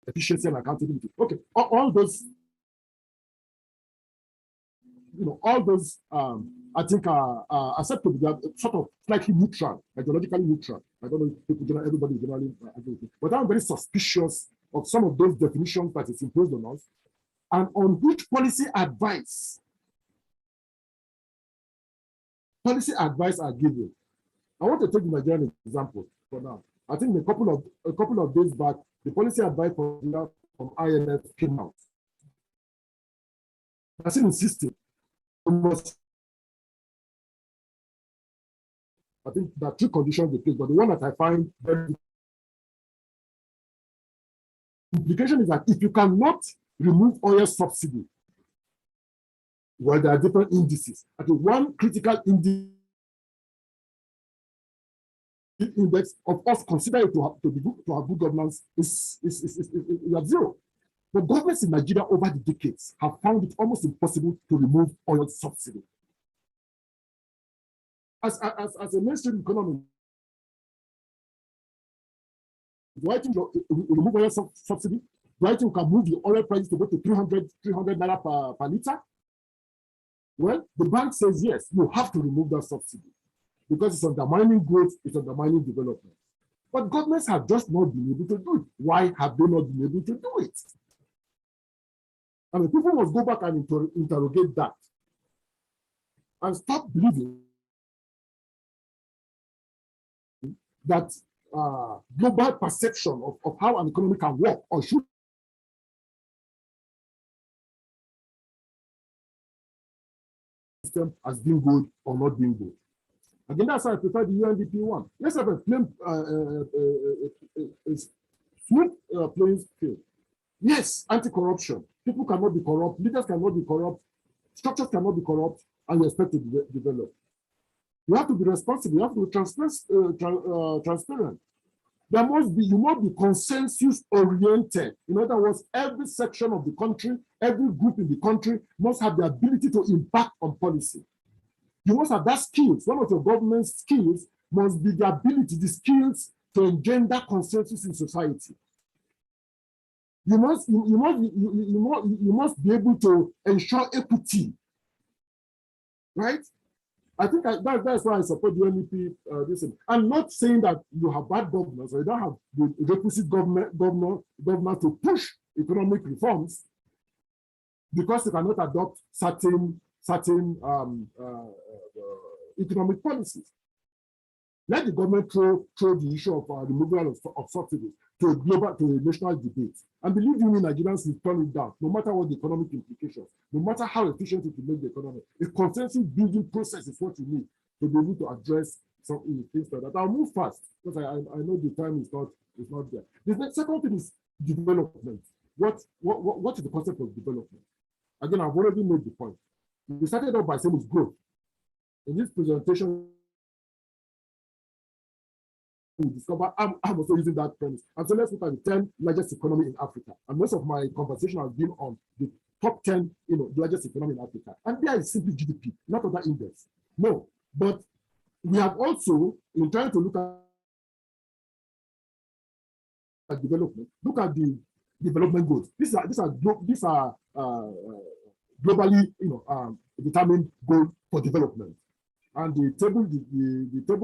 efficiency and accountability. Okay, all those, all those, I think are acceptable. They are sort of slightly neutral, ideologically neutral. I don't know if people, everybody generally agree with it. But I'm very suspicious of some of those definitions that is imposed on us, and on which policy advice are given. I want to take the Nigerian example for now. I think a couple of days back, the policy advice from IMF came out. I still insisted. I think there are two conditions they take, but the one that I find very implication is that if you cannot remove oil subsidy, well, there are different indices. Okay, one critical index of us consider it to have good governance is at zero. But governments in Nigeria over the decades have found it almost impossible to remove oil subsidy. As a mainstream economy, do I think remove oil subsidy? Do I think you can move the oil price to go to 300 naira per liter? Well, the bank says yes, you have to remove that subsidy because it's undermining growth, it's undermining development. But governments have just not been able to do it. Why have they not been able to do it? I mean, people must go back and interrogate that and stop believing that global perception of how an economy can work or should system as being good or not being good. Again, that's why I prefer the UNDP one. Let's have a plain smooth playing field. Yes, anti-corruption. People cannot be corrupt, leaders cannot be corrupt, structures cannot be corrupt, and you expect to develop. You have to be responsible, you have to be transparent. You must be consensus-oriented. In other words, every section of the country, every group in the country must have the ability to impact on policy. You must have that skills. One of your government's skills must be the ability, the skills to engender consensus in society. You must be able to ensure equity, right? I think that's why I support the UNDP. I'm not saying that you have bad governors or you don't have the requisite governor to push economic reforms because you cannot adopt certain economic policies. Let the government throw the issue of removal of subsidies to a national debate. And believe you me, Nigerians will turn it down, no matter what the economic implications, no matter how efficient it will make the economy. A consensus building process is what you need to be able to address some things like that. I'll move fast because I know the time is not there. The second thing is development. What is the concept of development? Again, I've already made the point. We started off by saying it's growth. In this presentation, we discover I'm also using that premise. And so let's look at the 10 largest economy in Africa. And most of my conversation has been on the top 10, the largest economy in Africa. And there is simply GDP, not other index. No, but we have also, in trying to look at development, look at the development goals. These are globally, determined goals for development. And the table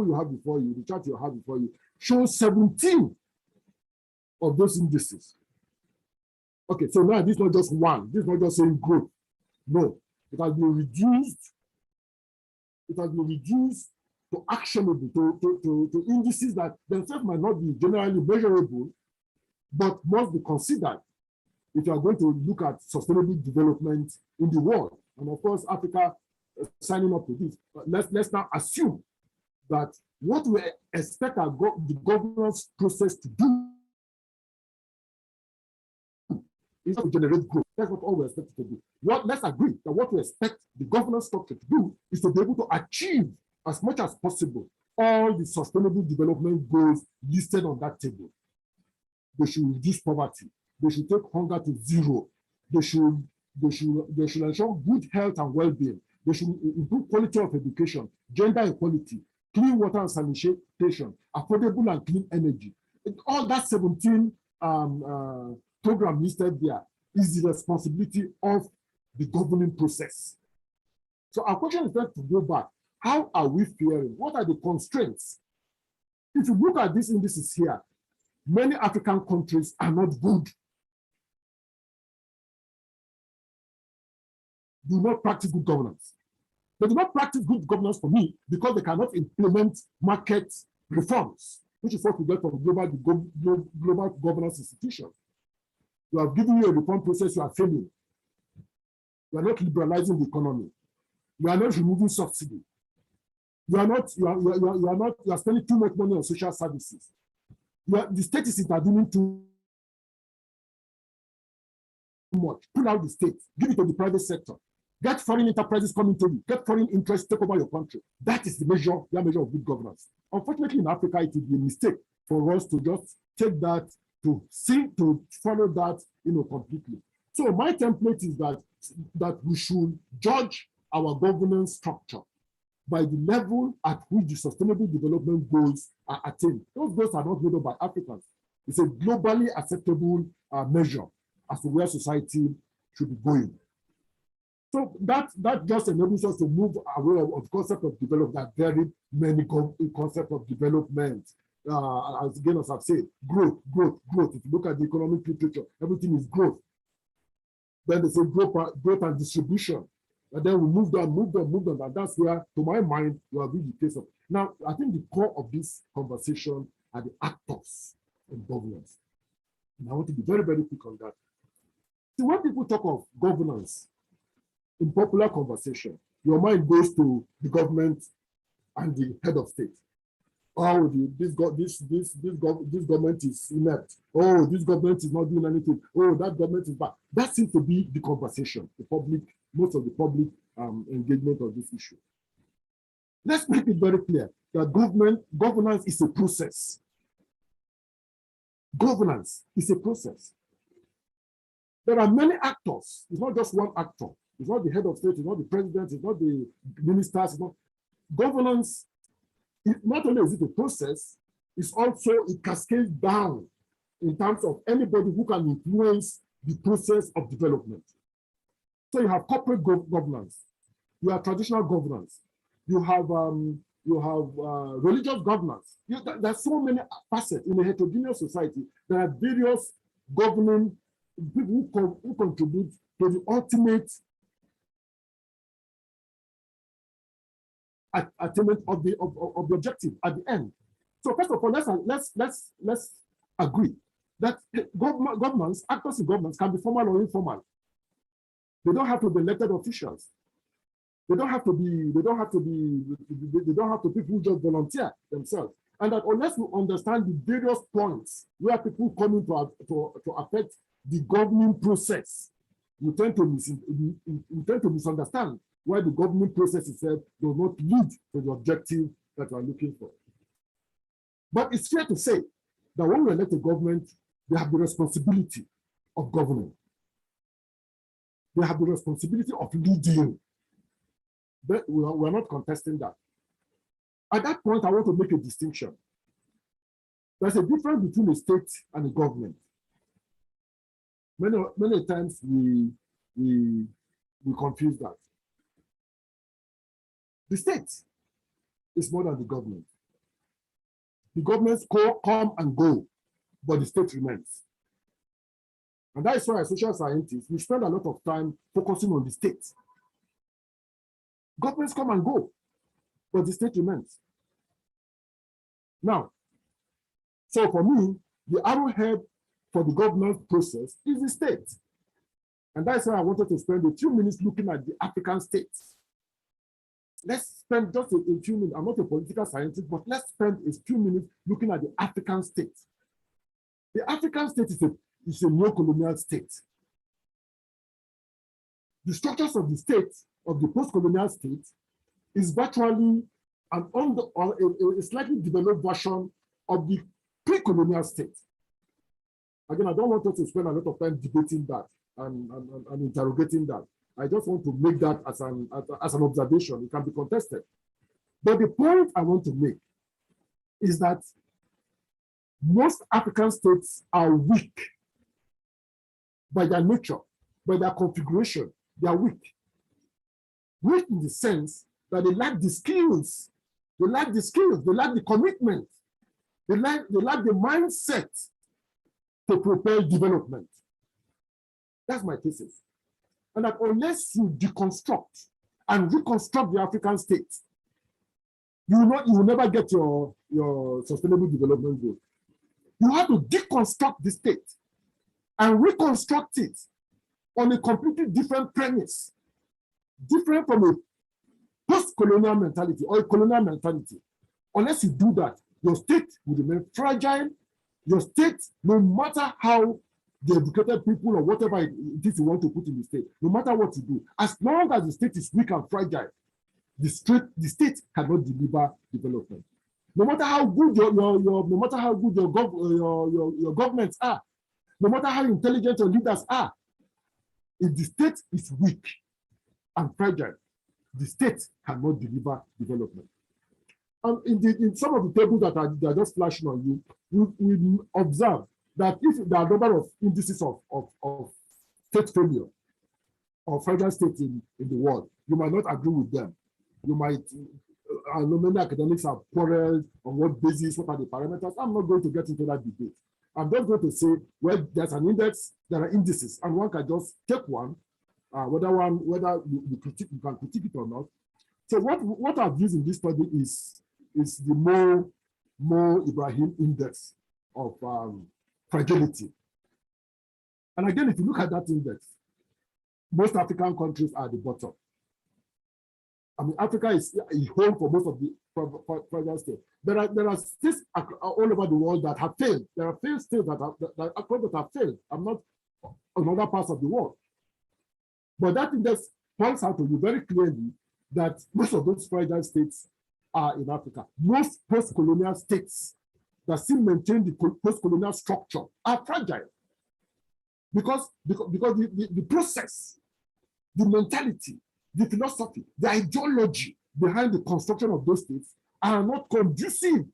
you have before you, the chart you have before you, shows 17 of those indices. Okay, so now this is not just one. This is not just saying growth. No, it has been reduced. It has been reduced to actionable, to indices that themselves might not be generally measurable, but must be considered if you are going to look at sustainable development in the world. And of course, Africa signing up to this. But let's now assume that what we expect the governance process to do is to generate growth. That's what all we expect it to do. Let's agree that what we expect the governance structure to do is to be able to achieve as much as possible all the sustainable development goals listed on that table. They should reduce poverty. They should take hunger to zero. They should ensure good health and well-being. They should improve quality of education, gender equality, clean water and sanitation, affordable and clean energy. All that 17 program listed there is the responsibility of the governing process. So our question is then to go back. How are we faring? What are the constraints? If you look at these indices here, many African countries are not good. Do not practice good governance. They do not practice good governance for me because they cannot implement market reforms, which is what we get from global governance institutions. You have given you a reform process, you are failing. You are not liberalizing the economy. You are not removing subsidy. You are spending too much money on social services. The state is intervening too much. Pull out the state, give it to the private sector. Get foreign enterprises coming to you. Get foreign interests take over your country. That is the measure of good governance. Unfortunately, in Africa, it would be a mistake for us to just take that, to follow that, completely. So my template is that we should judge our governance structure by the level at which the sustainable development goals are attained. Those goals are not made up by Africans. It's a globally acceptable measure as to where society should be going. So that just enables us to move away of the concept of development. There are very many concepts of development. As I've said, growth. If you look at the economic literature, everything is growth. Then they say growth and distribution. And then we move on. And that's where, to my mind, we have reached the case of. Now, I think the core of this conversation are the actors in governance. And I want to be very, very quick on that. So when people talk of governance in popular conversation, your mind goes to the government and the head of state. Oh, this government is inept. Oh, this government is not doing anything. Oh, that government is bad. That seems to be the conversation, most of the public engagement of this issue. Let's make it very clear that governance is a process. Governance is a process. There are many actors. It's not just one actor. It's not the head of state. It's not the president. It's not the ministers. It's not governance. Not only is it a process, it's also, it cascades down in terms of anybody who can influence the process of development. So you have corporate governance, you have traditional governance, you have religious governance. There's so many facets in a heterogeneous society. There are various governing people who contribute to the ultimate attainment of the objective at the end. So first of all, let's agree that governments, actors in governments can be formal or informal. They don't have to be elected officials. They don't have to be people who just volunteer themselves. And that unless we understand the various points where people come in to affect the governing process, we tend to misunderstand why the governing process itself does not lead to the objective that we are looking for. But it's fair to say that when we elect a government, they have the responsibility of governing. They have the responsibility of leading. But we are not contesting that. At that point, I want to make a distinction. There's a difference between a state and a government. Many times we confuse that. The state is more than the government. The governments come and go, but the state remains. And that is why as social scientists, we spend a lot of time focusing on the state. Governments come and go, but the state remains. Now, so for me, the arrowhead for the governance process is the state. And that's why I wanted to spend a few minutes looking at the African states. Let's spend just a few minutes. I'm not a political scientist, but let's spend a few minutes looking at the African state. The African state is a neo-colonial state. The structures of the state, of the post-colonial state, is virtually a slightly developed version of the pre-colonial state. Again, I don't want us to spend a lot of time debating that and interrogating that. I just want to make that as an observation. It can be contested. But the point I want to make is that most African states are weak by their nature, by their configuration, they are weak. Weak in the sense that they lack the skills. They lack the skills. They lack the commitment. They lack the mindset to propel development. That's my thesis. And that unless you deconstruct and reconstruct the African state, you will never get your sustainable development goal. You have to deconstruct the state and reconstruct it on a completely different premise, different from a post-colonial mentality or a colonial mentality. Unless you do that, your state will remain fragile. Your state, no matter how the educated people or whatever it is you want to put in the state, no matter what you do, as long as the state is weak and fragile, the state cannot deliver development. No matter how good your governments are, no matter how intelligent your leaders are, if the state is weak and fragile, the state cannot deliver development. And in some of the tables that are just flashing on you, we observe that if there are a number of indices of state failure or fragile states in the world, you might not agree with them. You might, I know many academics have quarreled on what basis, what are the parameters. I'm not going to get into that debate. I'm just going to say, well, there's an index, there are indices, and one can just take one, whether you can critique it or not. So what I've used in this study is the Mo Ibrahim index of fragility. And again, if you look at that index, most African countries are at the bottom. I mean, Africa is a home for most of the fragile states. There are states all over the world that have failed. There are failed states that have failed. I'm not on other parts of the world. But that index points out to you very clearly that most of those fragile states are in Africa. Most post-colonial states that still maintain the post-colonial structure are fragile. Because the process, the mentality, the philosophy, the ideology behind the construction of those states are not conducive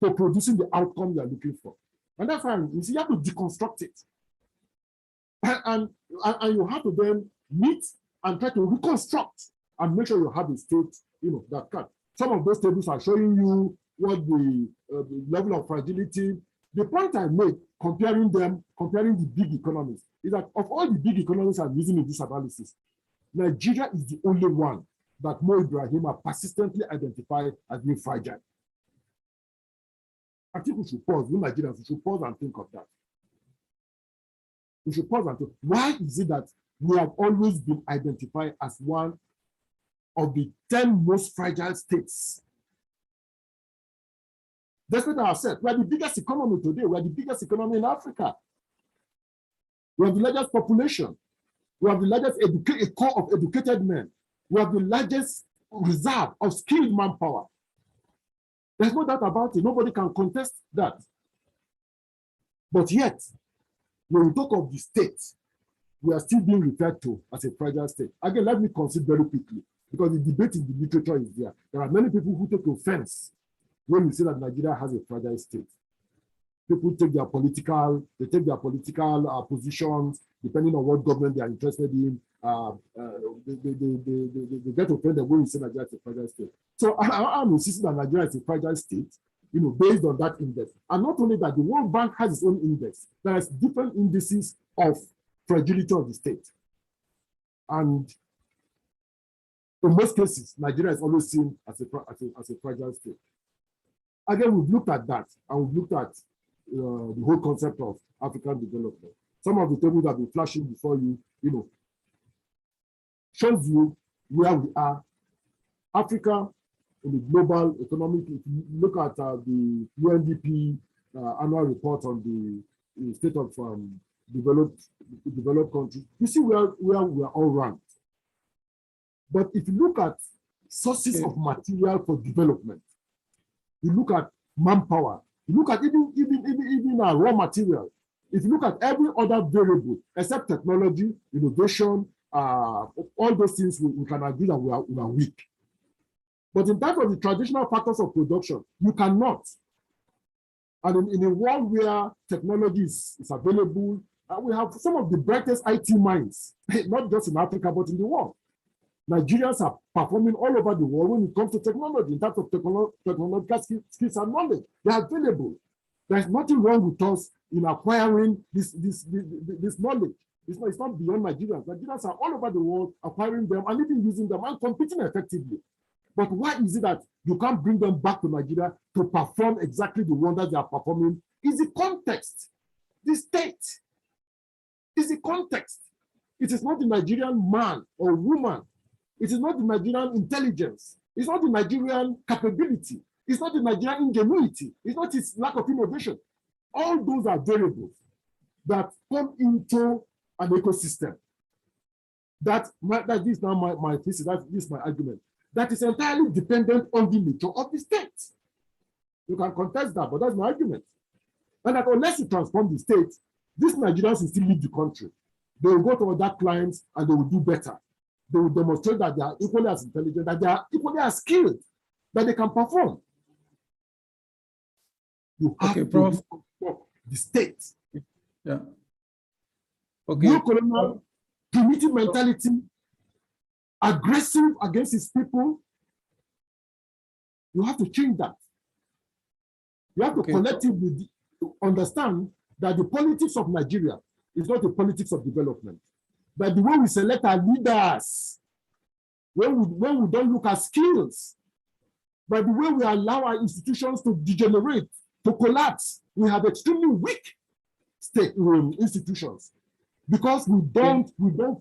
to producing the outcome you are looking for. And that's why you have to deconstruct it. And you have to then meet and try to reconstruct and make sure you have a state, that can. Some of those tables are showing you what the level of fragility. The point I made, comparing the big economies, is that of all the big economies I'm using in this analysis, Nigeria is the only one that Mo Ibrahim have persistently identified as being fragile. I think we should pause, we Nigerians, we should pause and think of that. We should pause and think, why is it that we have always been identified as one of the 10 most fragile states? That's what I said. We are the biggest economy today. We are the biggest economy in Africa. We have the largest population. We have the largest core of educated men. We have the largest reserve of skilled manpower. There's no doubt about it. Nobody can contest that. But yet, when we talk of the state, we are still being referred to as a fragile state. Again, let me concede very quickly, because the debate in the literature is there. There are many people who take offense when we say that Nigeria has a fragile state. People take their political positions, depending on what government they are interested in. They get offended when we say Nigeria is a fragile state. So I'm insisting that Nigeria is a fragile state, based on that index. And not only that, the World Bank has its own index. There are different indices of fragility of the state. And in most cases, Nigeria is always seen as a fragile state. Again, we've looked at that, and we've looked at the whole concept of African development. Some of the tables that have been flashing before you, shows you where we are. Africa in the global economic, if you look at the UNDP annual report on the state of developed countries, you see where we are all ranked. But if you look at sources of material for development, you look at manpower, you look at even raw material. If you look at every other variable except technology, innovation, all those things, we can agree that we are weak. But in terms of the traditional factors of production, you cannot. And in a world where technology is available, We have some of the brightest IT minds, not just in Africa, but in the world. Nigerians are performing all over the world when it comes to technology, in terms of technological skills and knowledge. They are available. There's nothing wrong with us in acquiring this knowledge. It's not beyond Nigerians. Nigerians are all over the world acquiring them and even using them and competing effectively. But why is it that you can't bring them back to Nigeria to perform exactly the wonders they are performing? Is the context, the state, is the context. It is not the Nigerian man or woman. It is not the Nigerian intelligence. It's not the Nigerian capability. It's not the Nigerian ingenuity. It's not its lack of innovation. All those are variables that come into an ecosystem. That is now my thesis, this is my argument. That is entirely dependent on the nature of the state. You can contest that, but that's my argument. And that unless you transform the state, these Nigerians will still leave the country. They will go to other clients and they will do better. They will demonstrate that they are equally as intelligent, that they are equally as skilled, that they can perform. You have to transform the state. Yeah. Okay. Neo-colonial, primitive mentality, aggressive against its people. You have to change that. You have to collectively understand that the politics of Nigeria is not the politics of development. That the way we select our leaders, when we don't look at skills, but the way we allow our institutions to degenerate, to collapse, we have extremely weak state institutions because we don't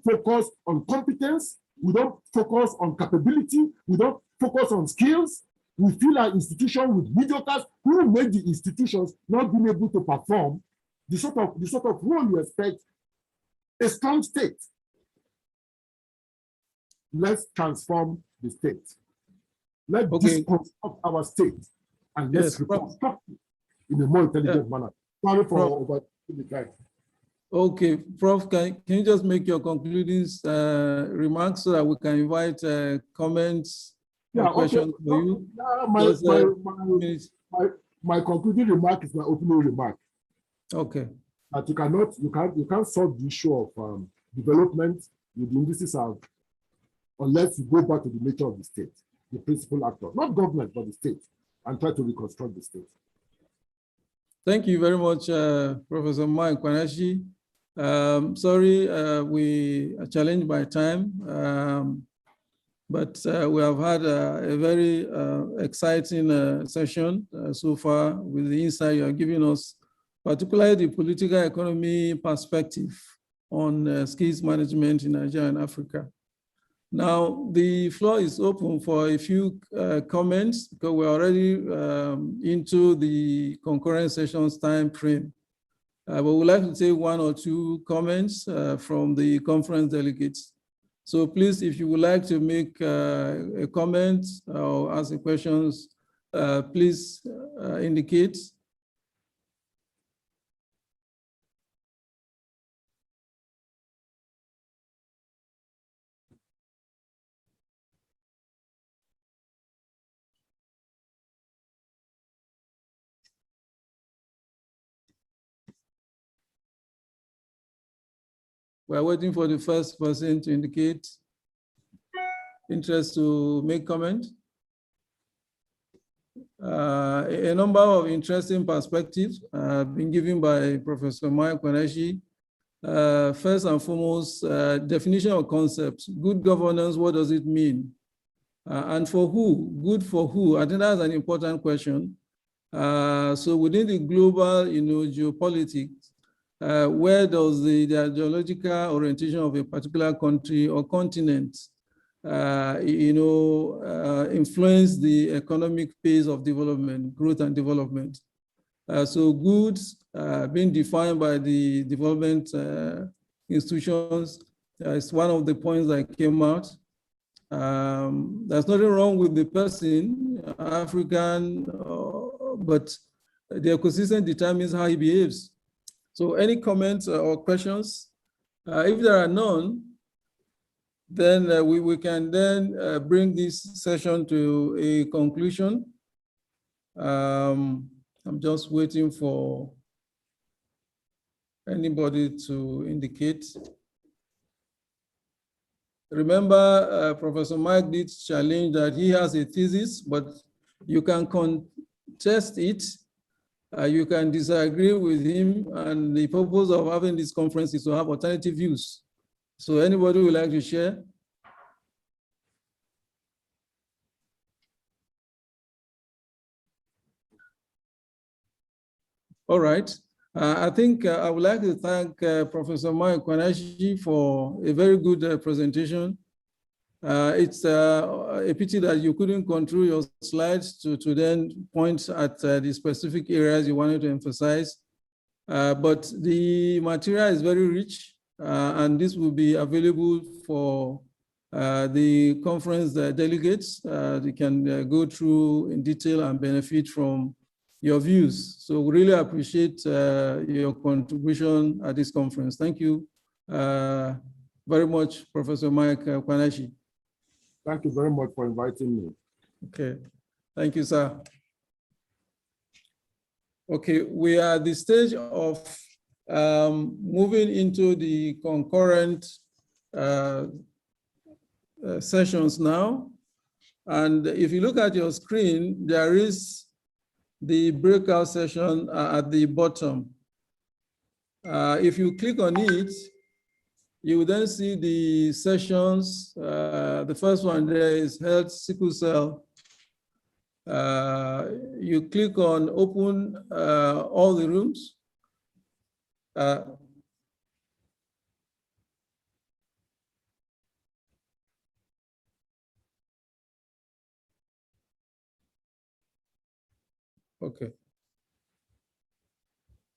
focus on competence, we don't focus on capability, we don't focus on skills. We fill our institution with mediocres who make the institutions not being able to perform the sort of role you expect a strong state. Let's transform the state. Let's disconstruct our state and let's reconstruct it in a more intelligent manner. Sorry for over the time. Okay, Prof, can you just make your concluding remarks so that we can invite comments or questions for you? My concluding remark is my opening remark. Okay. That you can't solve the issue of development with the indices out unless you go back to the nature of the state, the principal actor, not government, but the state, and try to reconstruct the state. Thank you very much, Professor Mike Kwanashi. Sorry, we are challenged by time, but we have had a very exciting session so far with the insight you are giving us, particularly the political economy perspective on skills management in Nigeria and Africa. Now, the floor is open for a few comments because we're already into the concurrent sessions time frame. But we'd like to take one or two comments from the conference delegates. So please, if you would like to make a comment or ask a questions, please indicate. We're waiting for the first person to indicate interest to make comment. A number of interesting perspectives have been given by Professor Mike Kwanashi. First and foremost, definition of concepts. Good governance, what does it mean? And for who? Good for who? I think that's an important question. So within the global, geopolitics, where does the ideological orientation of a particular country or continent, influence the economic pace of development, growth and development? So goods being defined by the development institutions is one of the points that came out. There's nothing wrong with the person, African, but the ecosystem determines how he behaves. So any comments or questions? If there are none, then we can then bring this session to a conclusion. I'm just waiting for Anybody to indicate? Remember, Professor Mike did challenge that he has a thesis, but you can contest it. You can disagree with him, and the purpose of having this conference is to have alternative views. So anybody would like to share? All right. I think I would like to thank Professor Mike Kwanashi for a very good presentation. It's a pity that you couldn't control your slides to then point at the specific areas you wanted to emphasize. But the material is very rich, and this will be available for the conference delegates. They can go through in detail and benefit from your views. So we really appreciate your contribution at this conference. Thank you very much, Professor Mike Kwanashi. Thank you very much for inviting me. Okay, thank you, sir. Okay, we are at the stage of moving into the concurrent sessions now. And if you look at your screen, there is the breakout session at the bottom. If you click on it, you will then see the sessions. The first one there is health sickle cell. You click on open all the rooms. Okay.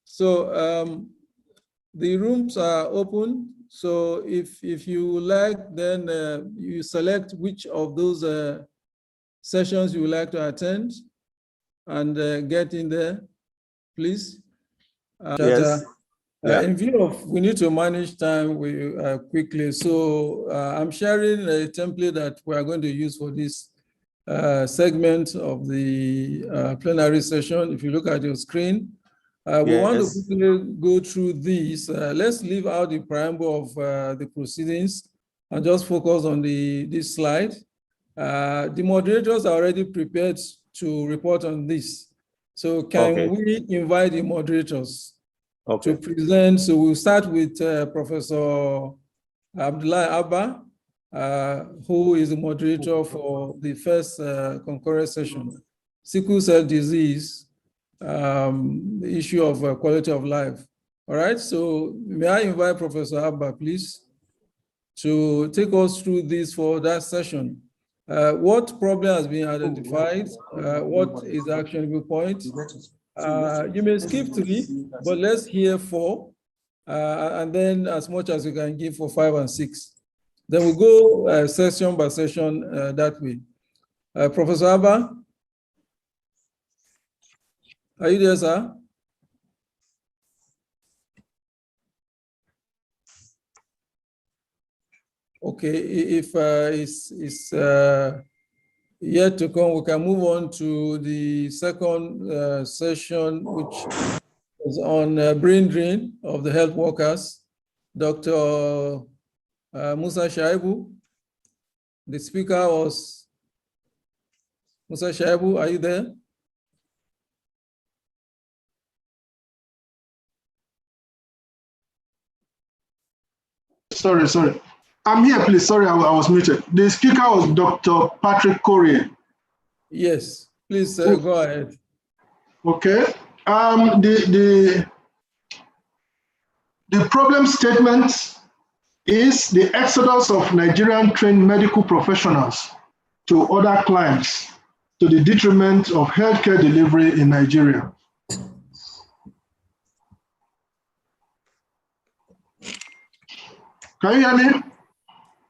So the rooms are open. So if you like, then you select which of those sessions you would like to attend and get in there, please. Yes. In view of, we need to manage time quickly. So I'm sharing a template that we are going to use for this segment of the plenary session. If you look at your screen, we want to quickly go through these. Let's leave out the preamble of the proceedings and just focus on this slide. The moderators are already prepared to report on this. So can we invite the moderators to present? So we'll start with Professor Abdullah Abba, who is the moderator for the first concurrent session, sickle cell disease, the issue of quality of life. All right, so may I invite Professor Abba, please, to take us through this for that session. What problem has been identified? What is the actionable point? You may skip 3, but let's hear 4, and then as much as you can give for 5 and 6. Then we'll go session by session that way. Professor Abba, are you there, sir? Okay, if it's yet to come, we can move on to the second session, which is on brain drain of the health workers. Dr. Musa Shaibu, the speaker was Musa Shaibu. Are you there? Sorry. I'm here, please. Sorry, I was muted. The speaker was Dr. Patrick Corrier. Yes, please go ahead. Okay. The problem statement is the exodus of Nigerian trained medical professionals to other clients to the detriment of healthcare delivery in Nigeria. Can you hear me?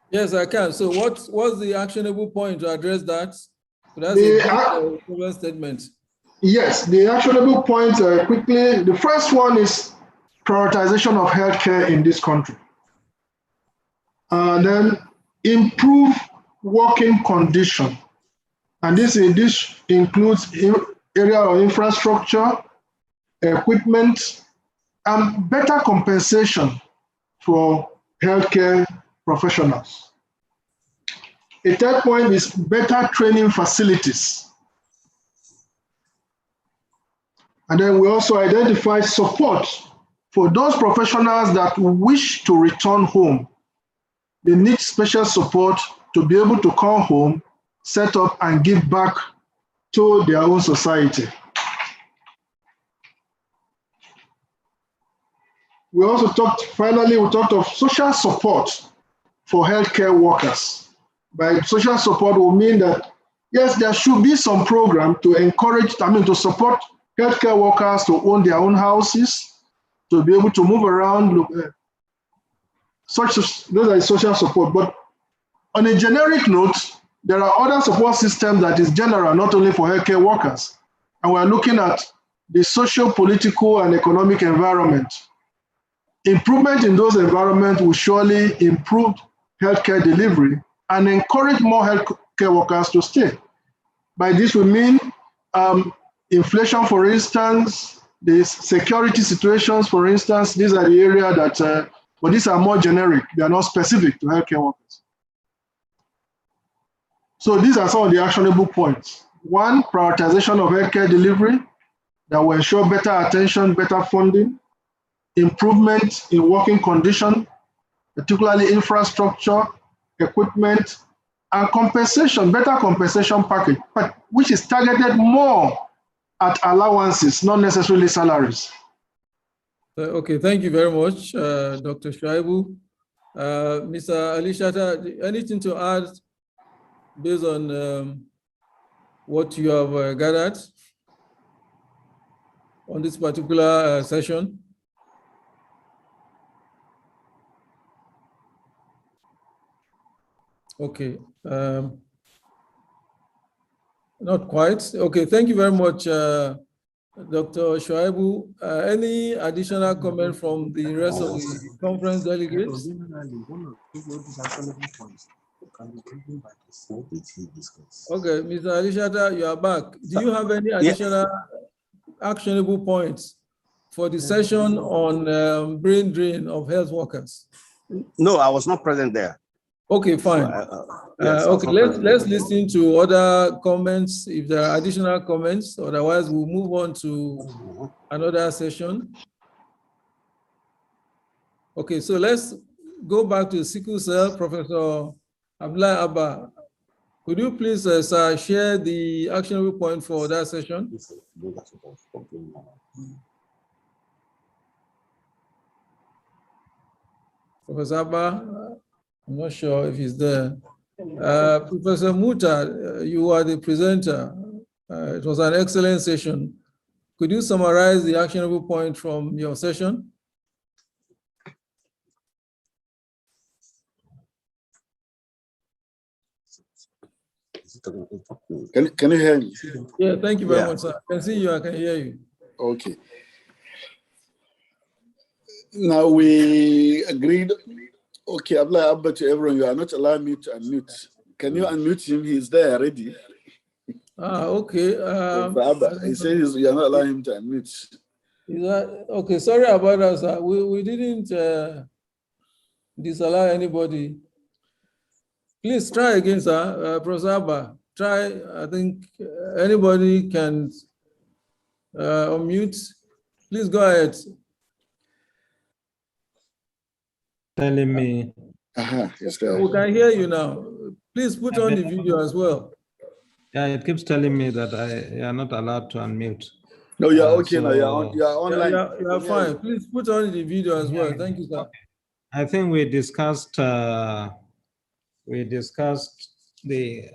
Yes, I can. So what's the actionable point to address that? So that's a problem statement. Yes, the actionable point quickly. The first one is prioritization of healthcare in this country. Then improve working condition. And this includes area of infrastructure, equipment, and better compensation for healthcare professionals. A third point is better training facilities. And then we also identify support for those professionals that wish to return home. They need special support to be able to come home, set up and give back to their own society. We also finally, we talked of social support for healthcare workers. By social support, we mean that, yes, there should be some program to encourage, to support healthcare workers to own their own houses, to be able to move around. Those are social support. But on a generic note, there are other support systems that is general, not only for healthcare workers. And we're looking at the social, political, and economic environment. Improvement in those environments will surely improve healthcare delivery and encourage more healthcare workers to stay. By this, we mean inflation, for instance, the security situations, for instance. These are the areas that, but these are more generic. They are not specific to healthcare workers. So these are some of the actionable points. One, prioritization of healthcare delivery that will ensure better attention, better funding, improvement in working condition, particularly infrastructure, equipment, and compensation, better compensation package, but which is targeted more at allowances, not necessarily salaries. Okay, thank you very much, Dr. Shuaibu. Mr. Ali Shatta, anything to add based on what you have gathered on this particular session? Okay, not quite. Okay, thank you very much, Dr. Shuaibu. Any additional comment from the rest of the conference delegates? Okay, Mr. Ali Shatta, you are back. Do you have any additional actionable points for the session on brain drain of health workers? No, I was not present there. Okay, fine. Yes, okay, let's listen to other comments if there are additional comments. Otherwise, we'll move on to another session. Okay, so let's go back to sickle cell. Professor Abdullah Abba, could you please, sir, share the actionable point for that session? Professor Abba, I'm not sure if he's there. Professor Muta, you are the presenter. It was an excellent session. Could you summarize the actionable point from your session? Can you hear me? Yeah, thank you very much, sir. I can see you, I can hear you. Okay. Now we agreed. Okay, Abba, to everyone, you are not allowing me to unmute. Can you unmute him? He's there already. Okay. He says you are not allowing him to unmute. Okay, sorry about that, sir. We didn't disallow anybody. Please try again, sir. Professor Abba, try. I think anybody can unmute. Please go ahead. Telling me. Yes, there. We can hear you now. Please put on the video as well. Yeah, it keeps telling me that you are not allowed to unmute. No, you're okay now. You're online. You're fine. Please put on the video as well. Thank you, sir. I think we discussed the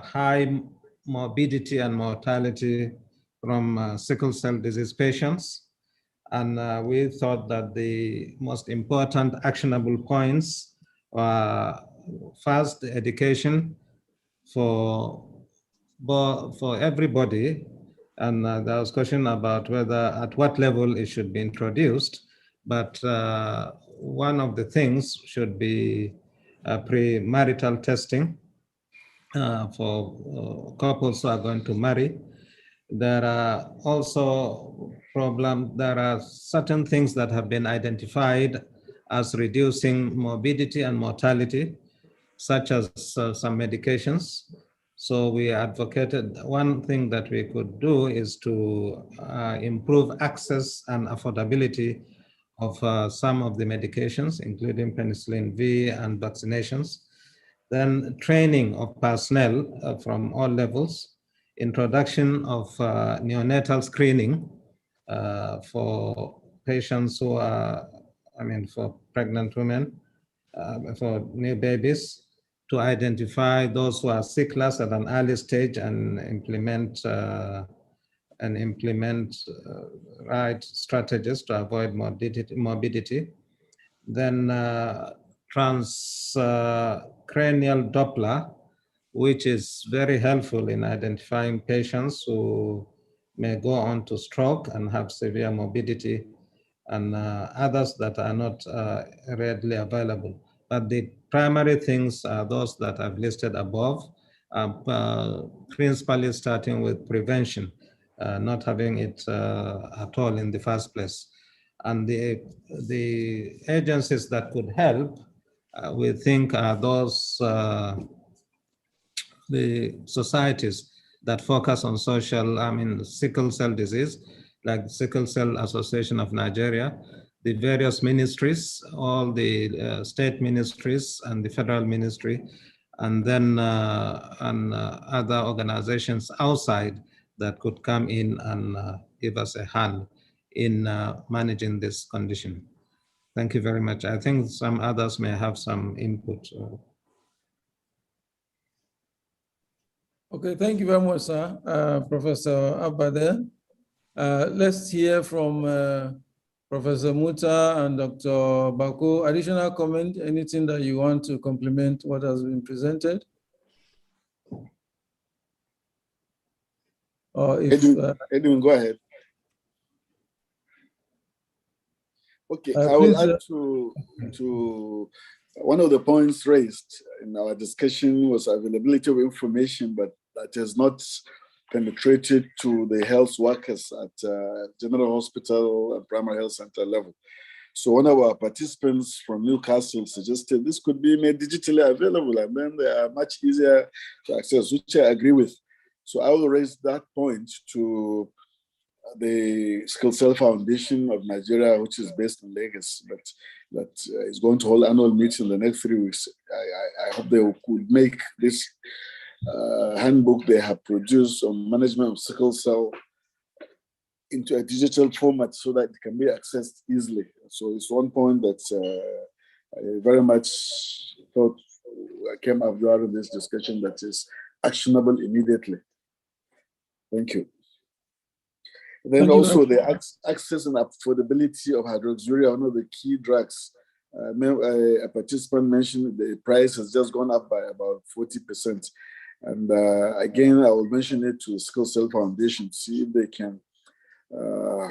high morbidity and mortality from sickle cell disease patients. And we thought that the most important actionable points were first, education for everybody. And there was question about at what level it should be introduced. But one of the things should be premarital testing for couples who are going to marry. There are also problem, there are certain things that have been identified as reducing morbidity and mortality, such as some medications. So we advocated, one thing that we could do is to improve access and affordability of some of the medications, including penicillin V and vaccinations. Then training of personnel from all levels, introduction of neonatal screening for patients who are, for pregnant women, for new babies, to identify those who are sickless at an early stage and implement right strategies to avoid morbidity. Then transcranial Doppler, which is very helpful in identifying patients who may go on to stroke and have severe morbidity, and others that are not readily available. But the primary things are those that I've listed above, principally starting with prevention, not having it at all in the first place. And the agencies that could help, we think are those, the societies that focus on sickle cell disease, like the Sickle Cell Association of Nigeria, the various ministries, all the state ministries and the federal ministry, and then other organizations outside that could come in and give us a hand in managing this condition. Thank you very much. I think some others may have some input. Okay, thank you very much, sir, Professor Abade. Let's hear from Professor Muta and Dr. Bako. Additional comment, anything that you want to complement what has been presented? Or if Edwin, go ahead. Okay, I will add to one of the points raised in our discussion was availability of information, but that has not penetrated to the health workers at General Hospital and Primary Health Center level. So one of our participants from Newcastle suggested this could be made digitally available, and then they are much easier to access, which I agree with. So I will raise that point to the Sickle Cell Foundation of Nigeria, which is based in Lagos, but that is going to hold annual meeting in the next 3 weeks. I hope they could make this handbook they have produced on management of sickle cell into a digital format so that it can be accessed easily. So it's one point that I very much thought came up during this discussion that is actionable immediately. Thank you. Then also the access and affordability of hydroxyurea, one of the key drugs. A participant mentioned the price has just gone up by about 40%. And again, I will mention it to the Sickle Cell Foundation, see if they can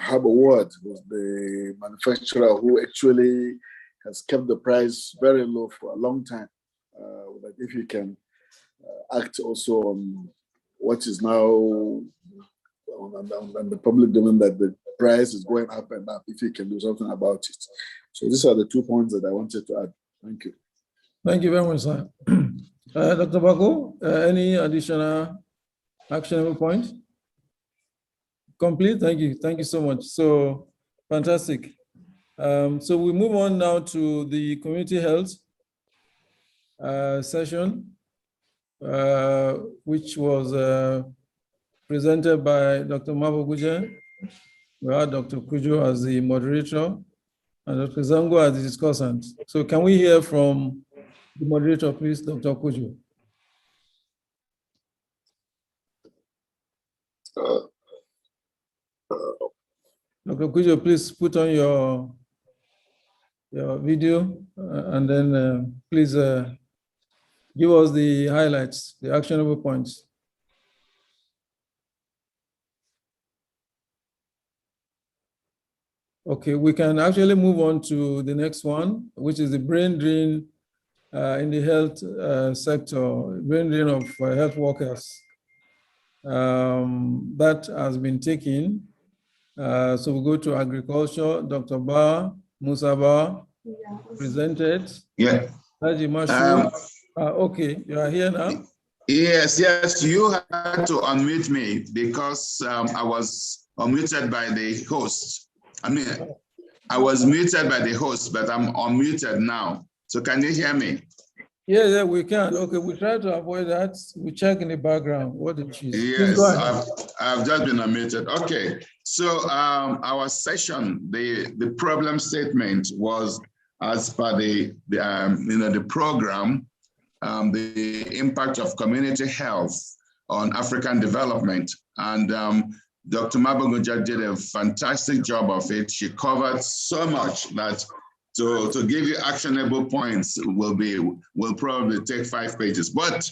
have a word with the manufacturer who actually has kept the price very low for a long time. That if you can act also on what is now on the public domain, that the price is going up and up, if you can do something about it. So these are the 2 points that I wanted to add. Thank you. Thank you very much, sir. Dr. Bako, any additional actionable points? Complete, thank you. Thank you so much. So fantastic. So we move on now to the community health session, which was presented by Dr. Maboguje. We had Dr. Kujo as the moderator and Dr. Zango as the discussant. So can we hear from the moderator, please, Dr. Kujo? Dr. Kujo, please put on your video and then please give us the highlights, the actionable points. Okay, we can actually move on to the next one, which is the brain drain in the health sector, brain drain of health workers. That has been taken So we go to agriculture. Dr. Ba, Musa Ba, presented. Yeah. Haji Mashu. Okay, you are here now. Yes, you had to unmute me because I was unmuted by the host. I was muted by the host, but I'm unmuted now. So can you hear me? Yeah, we can. Okay, we try to avoid that. We check in the background what it is. Yes, I've just been unmuted. Okay, so our session, the problem statement was as per the program, the impact of community health on African development, and Dr. Mabogunja did a fantastic job of it. She covered so much that to give you actionable points will probably take 5 pages, but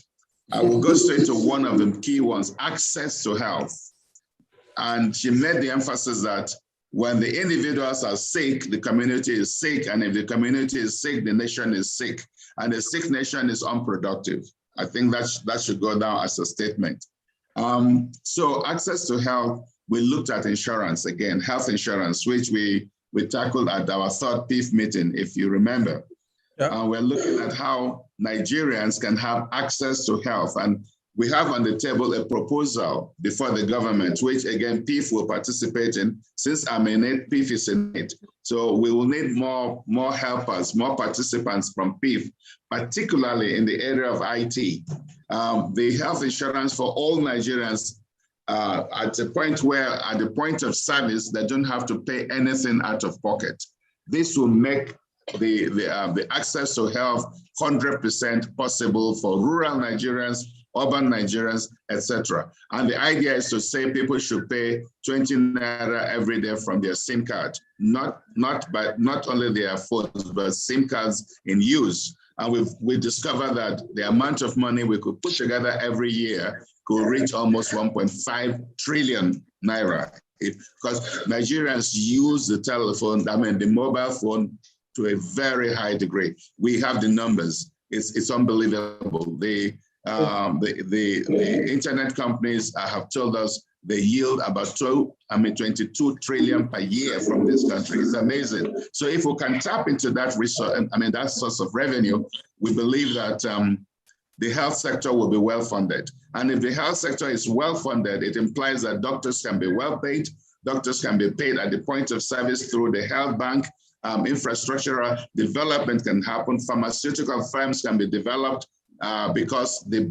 I will go straight to one of the key ones, access to health. And she made the emphasis that when the individuals are sick, the community is sick, and if the community is sick, the nation is sick, and a sick nation is unproductive. I think that should go down as a statement. So access to health, we looked at insurance again, health insurance, which we tackled at our third PEEF meeting, if you remember. Yeah. We're looking at how Nigerians can have access to health. And we have on the table a proposal before the government, which again, PEEF will participate in. Since I'm in it, PEEF is in it. So we will need more helpers, more participants from PEEF, particularly in the area of IT. The health insurance for all Nigerians at the point where, at the point of service, they don't have to pay anything out of pocket. This will make the access to health 100% possible for rural Nigerians, urban Nigerians, etc. And the idea is to say people should pay 20 naira every day from their SIM card, not only their phones, but SIM cards in use. And we discovered that the amount of money we could put together every year could reach almost 1.5 trillion naira. Because Nigerians use the telephone, the mobile phone, to a very high degree. We have the numbers. It's unbelievable. The internet companies have told us they yield about 22 trillion per year from this country. It's amazing. So if we can tap into that resource, that source of revenue, we believe that the health sector will be well funded. And if the health sector is well funded, it implies that doctors can be well paid. Doctors can be paid at the point of service through the health bank. Infrastructural development can happen. Pharmaceutical firms can be developed because the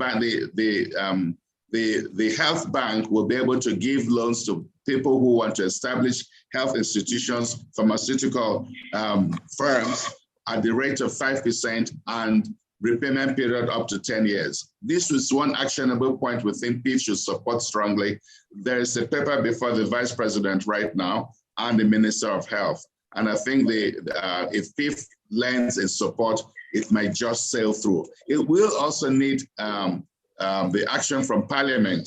health bank will be able to give loans to people who want to establish health institutions, pharmaceutical firms at the rate of 5% and repayment period up to 10 years. This was one actionable point we think PEEF should support strongly. There is a paper before the Vice President right now and the Minister of Health. And I think if PEEF lends in support, it might just sail through. It will also need the action from Parliament,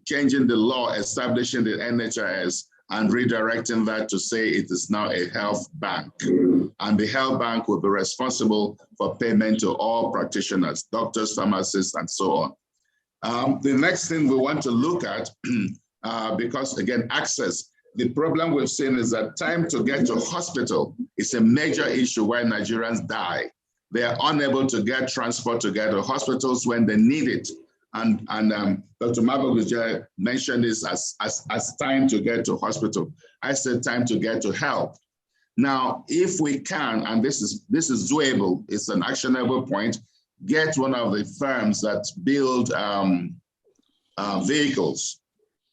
changing the law, establishing the NHIS, and redirecting that to say it is now a health bank. And the health bank will be responsible for payment to all practitioners, doctors, pharmacists, and so on. The next thing we want to look at, because again, access, the problem we've seen is that time to get to hospital is a major issue why Nigerians die. They are unable to get transport to get to hospitals when they need it. And Dr. Mabogunja mentioned this as time to get to hospital. I said time to get to help. Now, if we can, and this is doable, it's an actionable point, get one of the firms that build vehicles,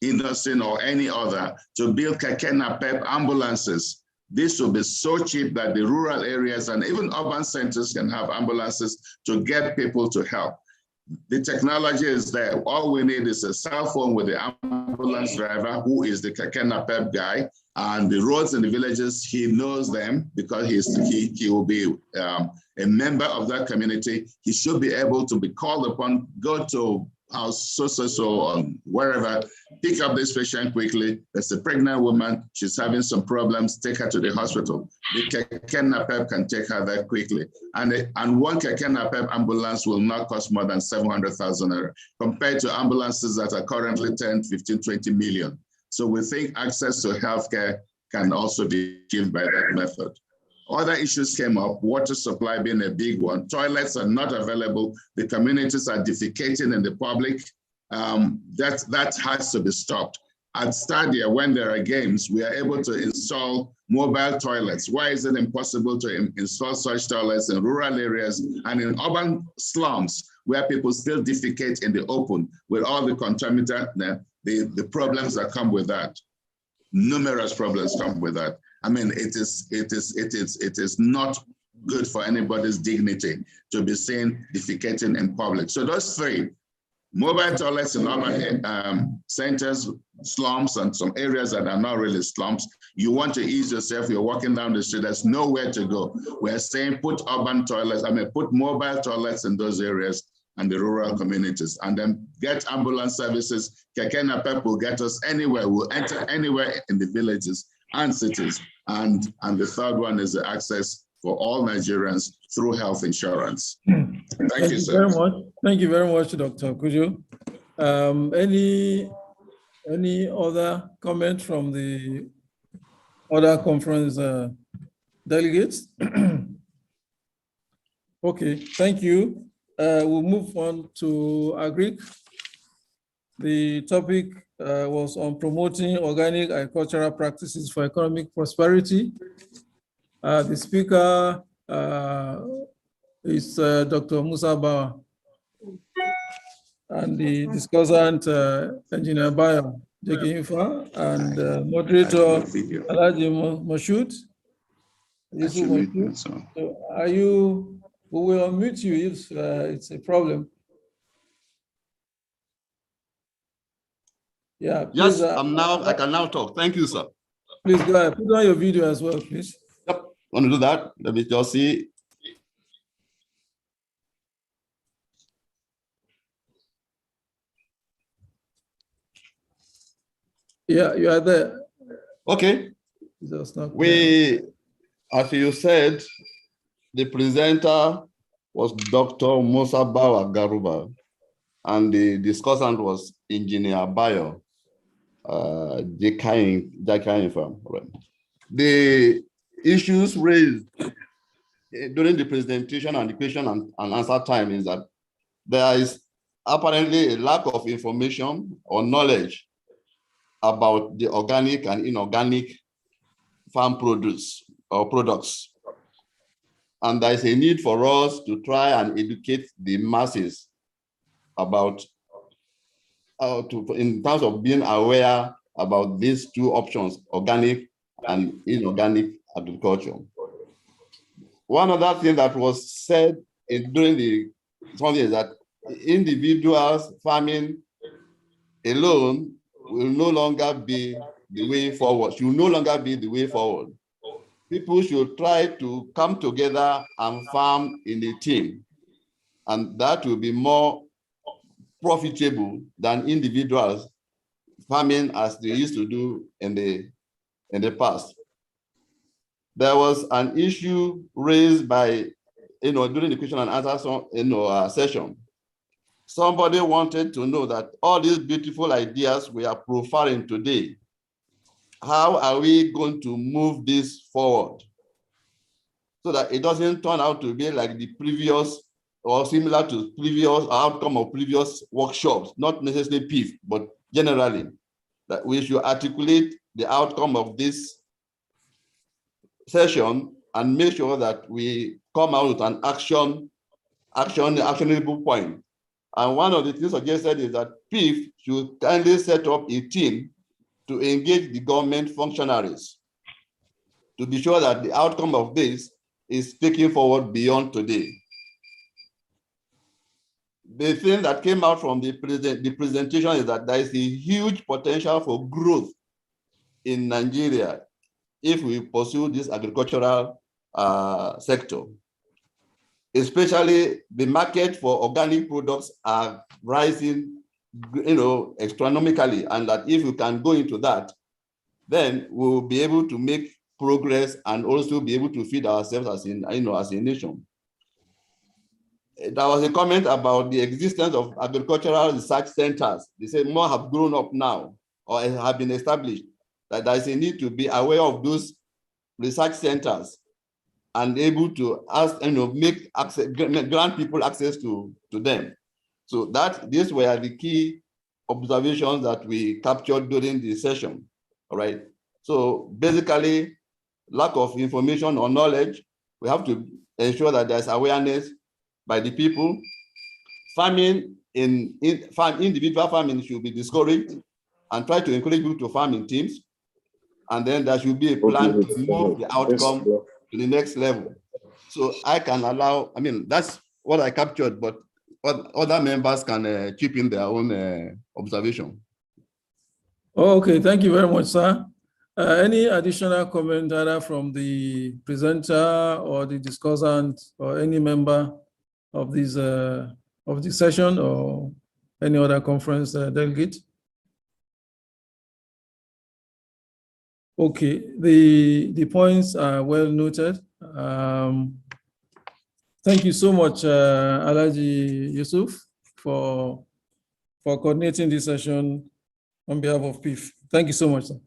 Innocent or any other, to build keke-napep ambulances. This will be so cheap that the rural areas and even urban centers can have ambulances to get people to help. The technology is there. All we need is a cell phone with the ambulance driver, who is the keke-napep guy, and the roads in the villages, he knows them because he will be a member of that community. He should be able to be called upon, go to house so wherever, pick up this patient quickly. There's a pregnant woman, she's having some problems, take her to the hospital. The keke-napep can take her there quickly. And one keke-napep ambulance will not cost more than 700,000 compared to ambulances that are currently 10, 15, 20 million. So we think access to healthcare can also be achieved by that method. Other issues came up, water supply being a big one. Toilets are not available. The communities are defecating in the public. That has to be stopped. At Stadia, when there are games, we are able to install mobile toilets. Why is it impossible to install such toilets in rural areas and in urban slums where people still defecate in the open with all the contaminant, the problems that come with that? Numerous problems come with that. I mean, it is not good for anybody's dignity to be seen defecating in public. So those three, mobile toilets in urban centers, slums, and some areas that are not really slums. You want to ease yourself, you're walking down the street, there's nowhere to go. We're saying put urban toilets, put mobile toilets in those areas and the rural communities, and then get ambulance services. Keke Napep will get us anywhere, we'll enter anywhere in the villages and cities. And the third one is the access for all Nigerians through health insurance. Thank you, sir. Very much. Thank you very much, Dr. Kujo. Any other comment from the other conference delegates? Okay, thank you. We'll move on to Agric. The topic was on promoting organic agricultural practices for economic prosperity. The speaker is Dr. Musa Bawa, and the discussant, Engineer Bayo Jekinfa, and moderator Alhaji Moshood. So are you, we will unmute you if it's a problem. Yeah. Please, yes, I can now talk. Thank you, sir. Please go ahead. Put on your video as well, please. Yep, want to do that? Let me just see. Yeah, you are there. Okay. As you said, the presenter was Dr. Musa Bawa Garuba, and the discussant was Engineer Bayo Jekinfa. The issues raised during the presentation and the question and answer time is that there is apparently a lack of information or knowledge about the organic and inorganic farm produce or products. And there is a need for us to try and educate the masses about in terms of being aware about these two options, organic and inorganic agriculture. One other thing that was said during the something is that individuals farming alone will no longer be the way forward. Should no longer be the way forward. People should try to come together and farm in a team, and that will be more profitable than individuals farming as they used to do in the past. There was an issue raised by, during the question and answer session. Somebody wanted to know that all these beautiful ideas we are profiling today, how are we going to move this forward so that it doesn't turn out to be like the previous or similar to previous outcome of previous workshops, not necessarily PEEF, but generally, that we should articulate the outcome of this session and make sure that we come out with an actionable point. And one of the things suggested is that PEEF should kindly set up a team to engage the government functionaries to be sure that the outcome of this is taken forward beyond today. The thing that came out from the presentation is that there is a huge potential for growth in Nigeria if we pursue this agricultural sector. Especially the market for organic products are rising, astronomically, and that if we can go into that, then we will be able to make progress and also be able to feed ourselves as a nation. There was a comment about the existence of agricultural research centers. They say more have grown up now, or have been established, that there is a need to be aware of those research centers and able to ask, make access, grant people access to them. So these were the key observations that we captured during the session. All right. So basically, lack of information or knowledge, we have to ensure that there's awareness by the people. Farming individual farming should be discouraged, and try to encourage people to farm in teams. And then there should be a plan to move the outcome to the next level. So I can allow, that's what I captured, but other members can chip in their own observation. Okay, thank you very much, sir. Any additional comment either from the presenter or the discussant or any member of this session or any other conference delegate? Okay, the points are well noted. Thank you so much, Alhaji Yusuf, for coordinating this session on behalf of PEEF. Thank you so much, sir.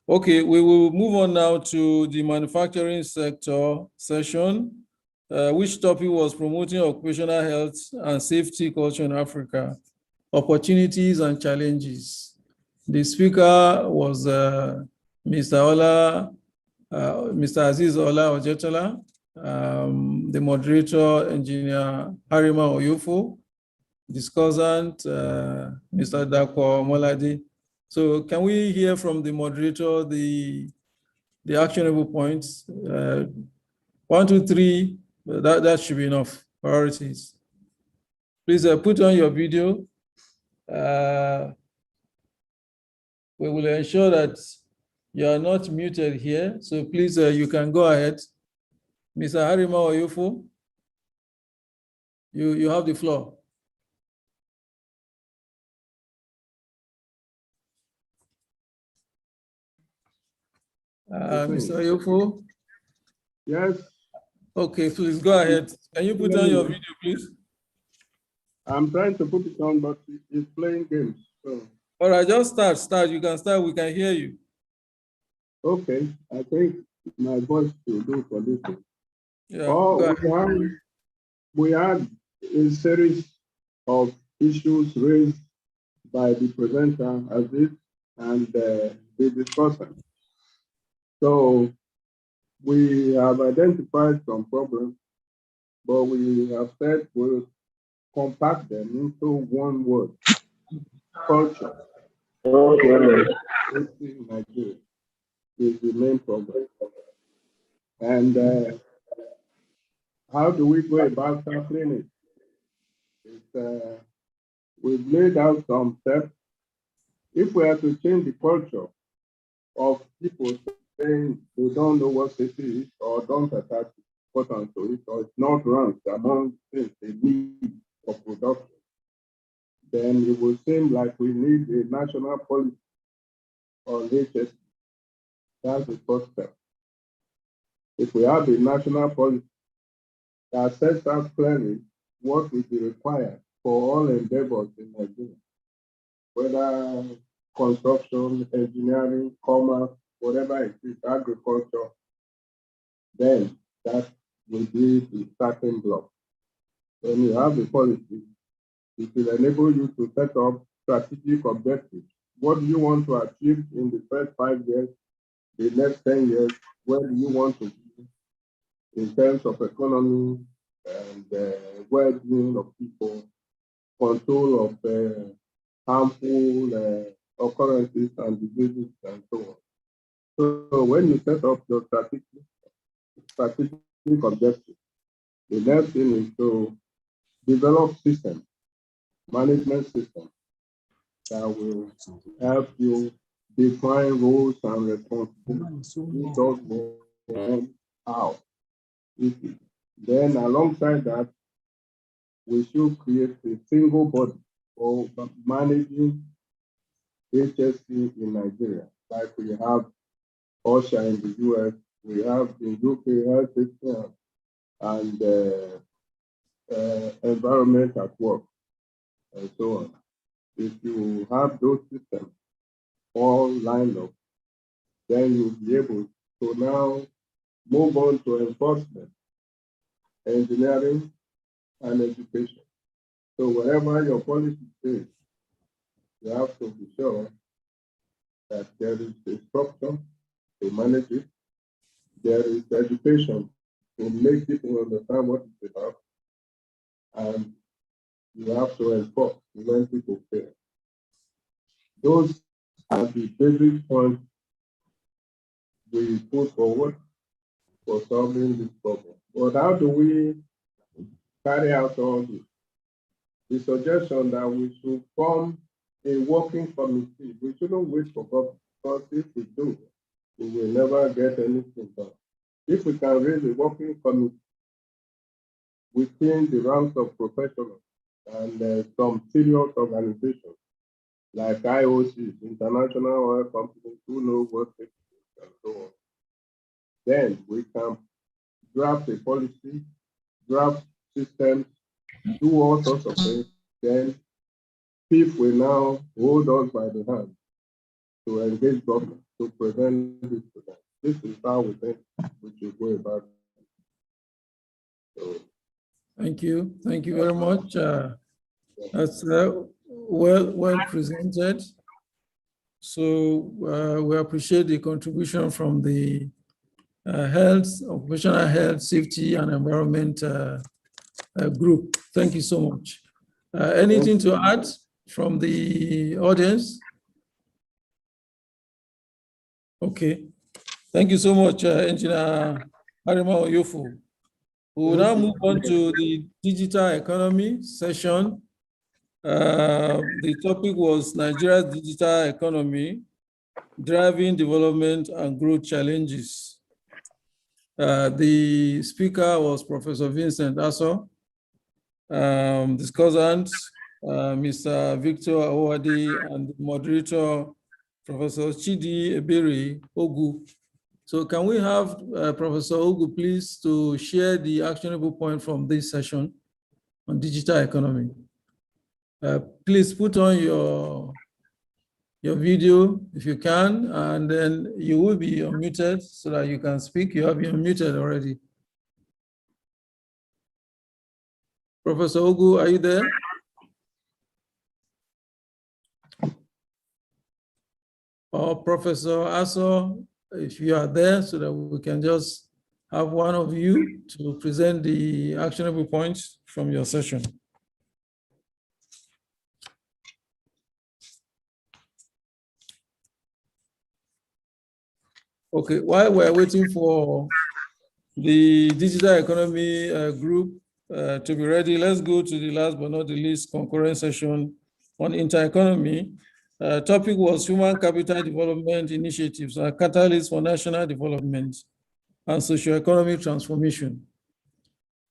Okay, we will move on now to the manufacturing sector session, which topic was promoting occupational health and safety culture in Africa, opportunities and challenges. The speaker was Mr. Aziz Ola Ojetola, the moderator, Engineer Harima Oyufo, discussant, Mr. Dako Moladi. So can we hear from the moderator the actionable points? 1, 2, 3, that should be enough. Priorities. Please put on your video. We will ensure that you are not muted here. So please, you can go ahead. Mr. Harima Oyufo, you have the floor. Mr. Oyufo? Yes. Okay, please go ahead. Can you put on your video, please? I'm trying to put it on, but it's playing games. So. All right, just start. You can start. We can hear you. Okay, I think my voice will do for this one. Yeah, we had a series of issues raised by the presenter, Aziz, and the discussant. So we have identified some problems, but we have said we'll compact them into one word: culture. Okay. In Nigeria is the main problem. And how do we go about tackling it? We've laid out some steps. If we are to change the culture of people saying they don't know what safety is or don't attach importance to it, or it's not ranked among things they need for production, then it will seem like we need a national policy on HS. That's the first step. If we have a national policy that sets out clearly what will be required for all endeavors in Nigeria, whether construction, engineering, commerce, whatever it is, agriculture, then that will be the starting block. When you have a policy, it will enable you to set up strategic objectives. What do you want to achieve in the first 5 years, the next 10 years? Where do you want to be in terms of economy and well-being of people, control of harmful occurrences and diseases and so on. So when you set up your strategic objectives, the next thing is to develop systems, management systems that will help you define roles and responsibilities. Who does what and how. Then alongside that, we should create a single body for managing HSC in Nigeria, like we have OSHA in the US, we have in UK health safety and environment at work, and so on. If you have those systems all lined up, then you'll be able to now move on to enforcement, engineering, and education. So wherever your policy is, you have to be sure that there is a structure to manage it. There is education to make people understand what it's about. And you have to enforce when people fail. Those are the basic points we put forward for solving this problem. But how do we carry out all this? The suggestion that we should form a working committee. We shouldn't wait for government, because if we do, we will never get anything done. If we can raise a working committee within the ranks of professionals and some serious organizations like IOCs, International Oil Companies, who know what it is and so on, then we can draft a policy, draft systems, do all sorts of things. Then PEEF will now hold us by the hand to engage government to prevent this to them. This is how we think we should go about it. So, thank you very much. That's well presented. So we appreciate the contribution from the health, occupational health, safety, and environment group. Thank you so much. Anything to add from the audience? Okay. Thank you so much, Engineer Harima Oyofu. We will now move on to the digital economy session. The topic was Nigeria's digital economy, driving development and growth challenges. The speaker was Professor Vincent Aso. Discussants, Mr. Victor Awadi, and the moderator, Professor Chidi Ebere Ogu. So can we have Professor Ogu, please, to share the actionable point from this session on digital economy? Please put on your video if you can, and then you will be unmuted so that you can speak. You have been unmuted already. Professor Ogu, are you there? Or Professor Aso, if you are there, so that we can just have one of you to present the actionable points from your session. Okay, while we're waiting for the digital economy group to be ready, let's go to the last but not the least concurrent session on intereconomy. Topic was human capital development initiatives, a catalyst for national development and socioeconomic transformation.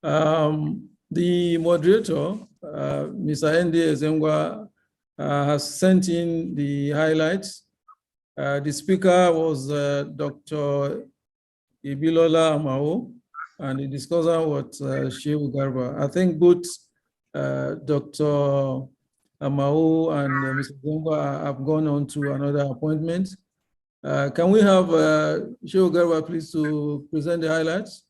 The moderator, Mr. Ende Ezengwa, has sent in the highlights. The speaker was Dr. Ibilola Amao, and the discussion was Shehu Garba. I think both Dr. Amao and Mr. Zengwa have gone on to another appointment. Can we have Shehu Garba, please, to present the highlights?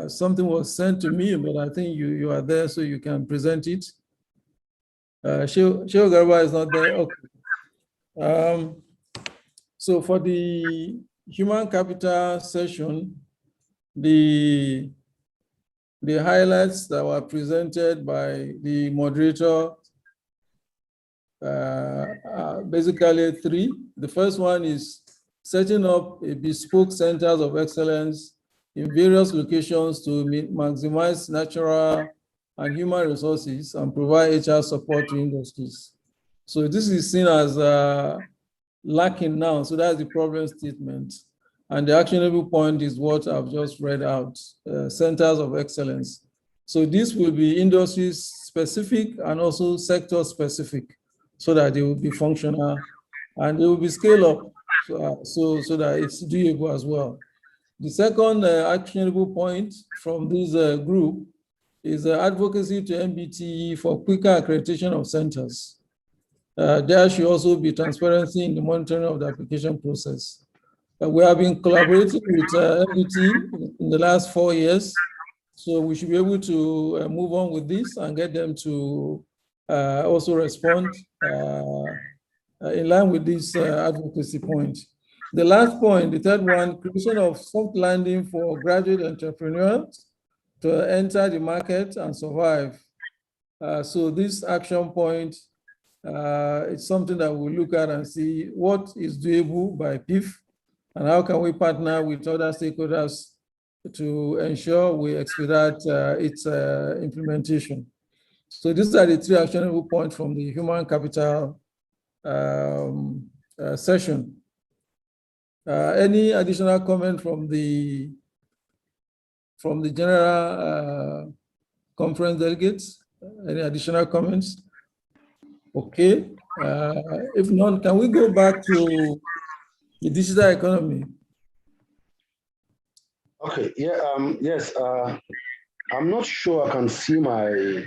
Something was sent to me, but I think you are there, so you can present it. Shehu Garba is not there. Okay. So for the human capital session, the highlights that were presented by the moderator are basically three. The first one is setting up a bespoke centers of excellence in various locations to maximize natural and human resources and provide HR support to industries. So this is seen as lacking now, so that's the problem statement. And the actionable point is what I've just read out, centers of excellence. So this will be industry specific and also sector specific so that they will be functional and they will be scaled up so that it's doable as well. The second actionable point from this group is advocacy to MBTE for quicker accreditation of centers. There should also be transparency in the monitoring of the application process. We have been collaborating with MBT in the last 4 years, so we should be able to move on with this and get them to also respond in line with this advocacy point. The last point, the third one, creation of soft landing for graduate entrepreneurs to enter the market and survive. So this action point, it's something that we'll look at and see what is doable by PEEF and how can we partner with other stakeholders to ensure we expedite its implementation. So these are the 3 actionable points from the human capital session. Any additional comment from the general conference delegates? Any additional comments? Okay. If not, can we go back to the digital economy? Okay. Yeah. Yes. I'm not sure I can see my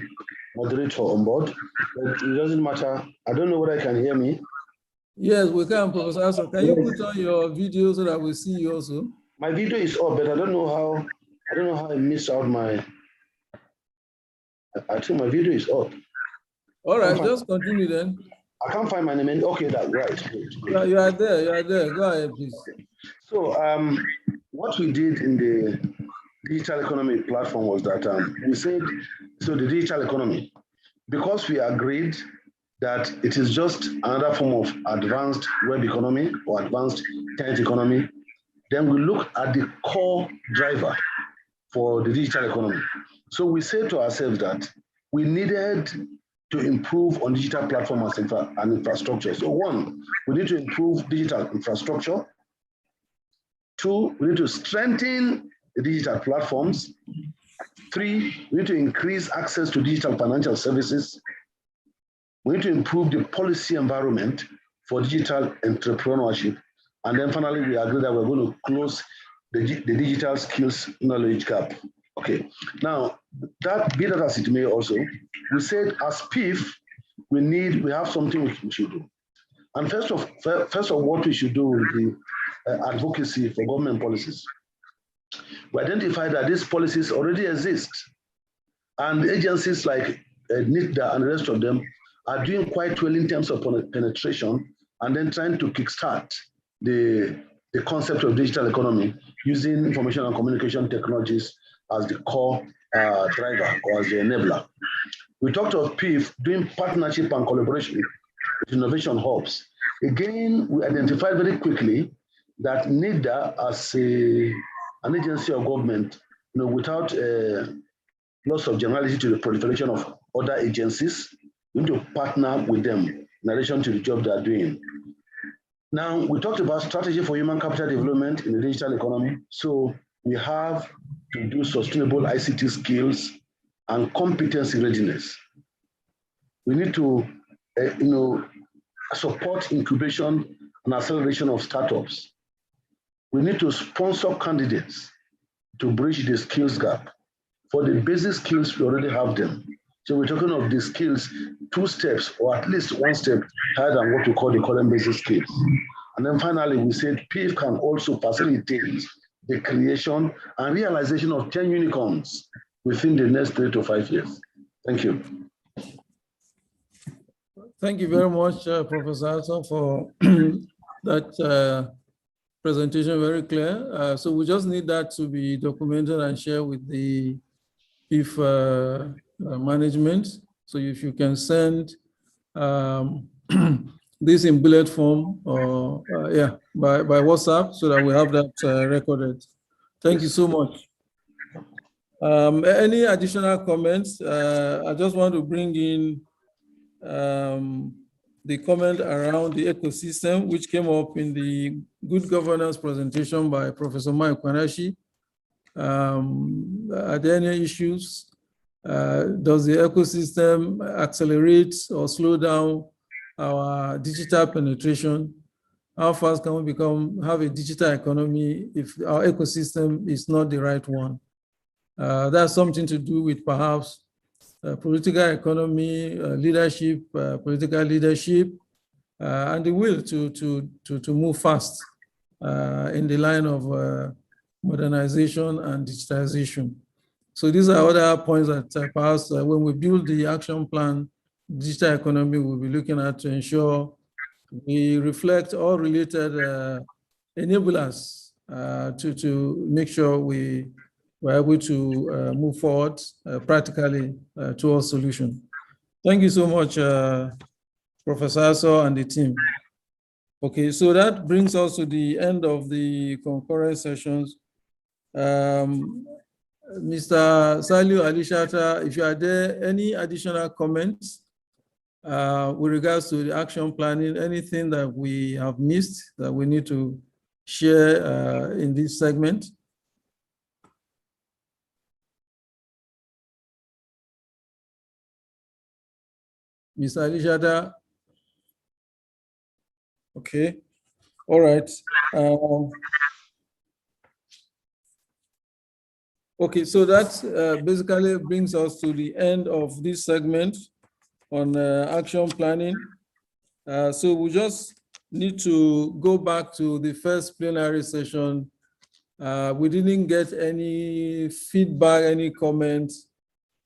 moderator on board, but it doesn't matter. I don't know whether I can hear me. Yes, we can, Professor Aso. Can you put on your video so that we see you also? My video is up, but I don't know how I missed out my. I think my video is up. All right, just continue then. I can't find my name. Okay, that's right. Yeah, you are there. You are there. Go ahead, please. So, what we did in the digital economy platform was that we said, so the digital economy, because we agreed that it is just another form of advanced web economy or advanced internet economy, then we look at the core driver for the digital economy. So we said to ourselves that we needed to improve on digital platforms and infrastructure. So 1, we need to improve digital infrastructure. 2, we need to strengthen the digital platforms. 3, we need to increase access to digital financial services. We need to improve the policy environment for digital entrepreneurship. And then finally, we agree that we're going to close the digital skills knowledge gap. Okay, now that be that as it may also, we said as PEEF, we have something we should do. And first of what we should do is the advocacy for government policies. We identified that these policies already exist. And agencies like NITDA and the rest of them are doing quite well in terms of penetration and then trying to kickstart the concept of digital economy using information and communication technologies as the core driver or as the enabler. We talked of PEEF doing partnership and collaboration with innovation hubs. Again, we identified very quickly that NITDA as an agency of government, without loss of generality to the proliferation of other agencies, we need to partner with them in addition to the job they are doing. Now, we talked about strategy for human capital development in the digital economy. So we have to do sustainable ICT skills and competency readiness. We need to, support incubation and acceleration of startups. We need to sponsor candidates to bridge the skills gap. For the basic skills, we already have them. So we're talking of the skills 2 steps or at least 1 step higher than what we call the current basic skills. And then finally, we said PEEF can also facilitate the creation and realization of 10 unicorns within the next 3 to 5 years. Thank you. Thank you very much, Professor Alton, for that presentation, very clear. So we just need that to be documented and shared with the PEEF management. So if you can send this in bullet form or by WhatsApp so that we have that recorded. Thank you so much. Any additional comments? I just want to bring in the comment around the ecosystem, which came up in the good governance presentation by Professor Mike Kwanashi. Are there any issues? Does the ecosystem accelerate or slow down our digital penetration? How fast can we have a digital economy if our ecosystem is not the right one? That's something to do with perhaps political economy, leadership, political leadership, and the will to move fast in the line of modernization and digitization. So these are other points that perhaps when we build the action plan, digital economy, we'll be looking at to ensure we reflect all related enablers to make sure we were able to move forward practically towards solution. Thank you so much, Professor Aso and the team. Okay, so that brings us to the end of the concurrent sessions. Mr. Saliu Alishata, if you are there, any additional comments with regards to the action planning, anything that we have missed that we need to share in this segment? Mr. Alishata? Okay, all right. Okay, so that basically brings us to the end of this segment on action planning. So we just need to go back to the first plenary session. We didn't get any feedback, any comments.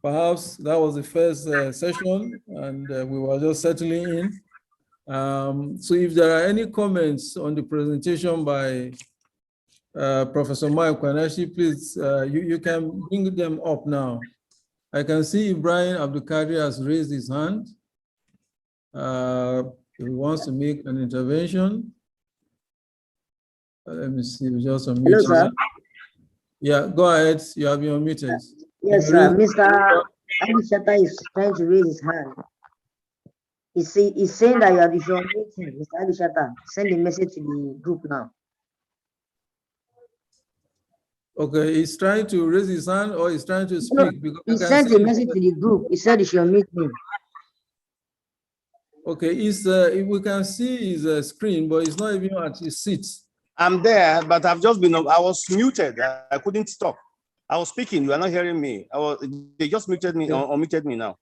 Perhaps that was the first session and we were just settling in. So if there are any comments on the presentation by Professor Mike Kwanashi, please, you can bring them up now. I can see Ibrahim Abdulkadir has raised his hand. He wants to make an intervention. Let me see, we just unmute. Hello, sir. Yeah, go ahead. You have been unmuted. Yes, sir. Mr. Alishata is trying to raise his hand. He's saying that you should unmute him. Mr. Alishata, send a message to the group now. Okay, he's trying to raise his hand or he's trying to speak? No, because he sent a message to the group. He said he should unmute him. Okay, we can see his screen, but he's not even at his seat. I'm there, but I was muted. I couldn't stop. I was speaking, you are not hearing me. They just muted me, or muted me now.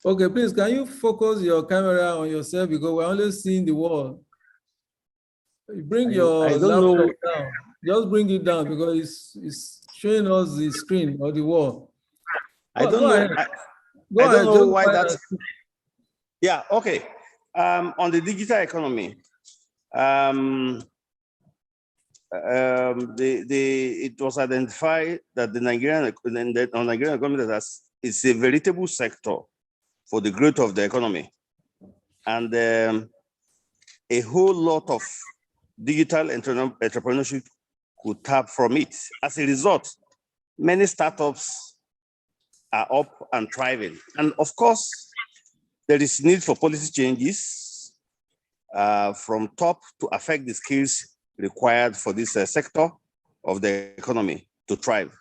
Okay, please, can you focus your camera on yourself because we're only seeing the wall. Bring your laptop down. Just bring it down because it's showing us the screen or the wall. I don't know why that's... Yeah, okay. On the digital economy, it was identified that the Nigerian economy is a veritable sector for the growth of the economy. And a whole lot of digital entrepreneurship could tap from it. As a result, many startups are up and thriving. And of course, there is need for policy changes from top to affect the skills required for this sector of the economy to thrive.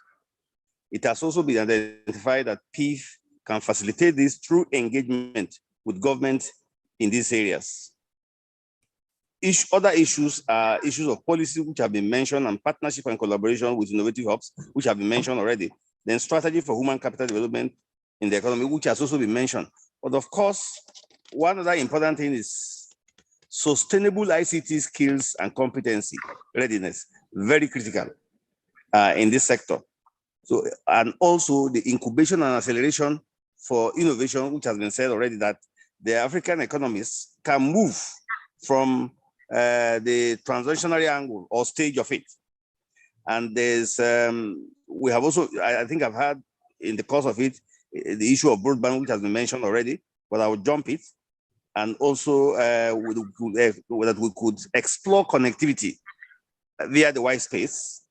It has also been identified that PEEF can facilitate this through engagement with government in these areas. Other issues are issues of policy, which have been mentioned, and partnership and collaboration with innovative hubs, which have been mentioned already. Then strategy for human capital development in the economy, which has also been mentioned. But of course, one other important thing is sustainable ICT skills and competency, readiness, very critical in this sector. So, and also the incubation and acceleration for innovation, which has been said already, that the African economies can move from the transactionary angle or stage of it. And there's, we have also, I think I've had in the course of it, the issue of broadband, which has been mentioned already, but I will jump it. And also that we could explore connectivity via the white space,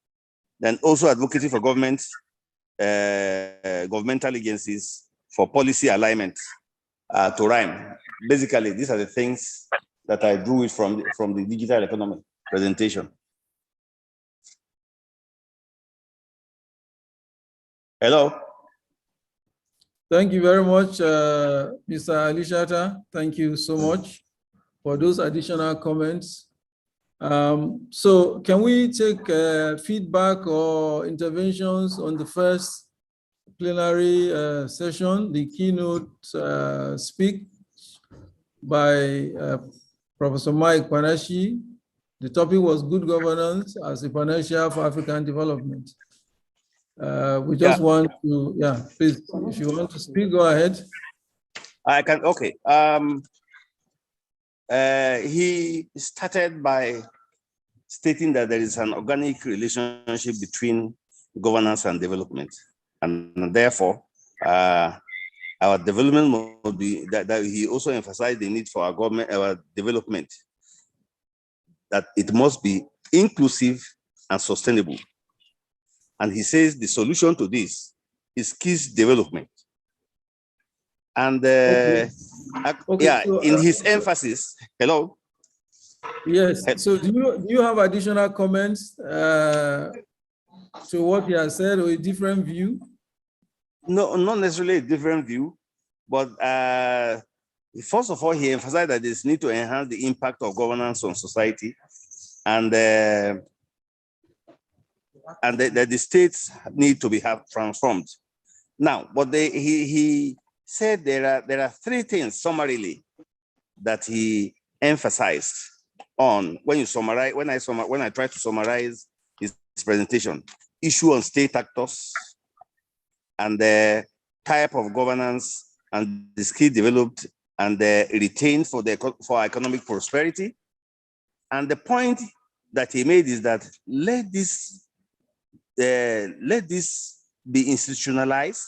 then also advocacy for government, governmental agencies for policy alignment to rhyme. Basically, these are the things that I drew it from the digital economy presentation. Hello. Thank you very much, Mr. Alishata. Thank you so much for those additional comments. So can we take feedback or interventions on the first plenary session, the keynote speak by Professor Mike Panashi? The topic was good governance as a financial for African development. We just want to, please, if you want to speak, go ahead. I can, okay. He started by stating that there is an organic relationship between governance and development. And therefore, our development will be that he also emphasized the need for our development, that it must be inclusive and sustainable. And he says the solution to this is skills development. And in his emphasis, hello? Yes, so do you have additional comments to what he has said, or a different view? No, not necessarily a different view, but first of all, he emphasized that there's need to enhance the impact of governance on society, and that the states need to be transformed. Now, but he said there are three things summarily that he emphasized on when you summarize. When I try to summarize his presentation: issue on state actors, and the type of governance, and the skill developed and retained for economic prosperity. And the point that he made is that let this be institutionalized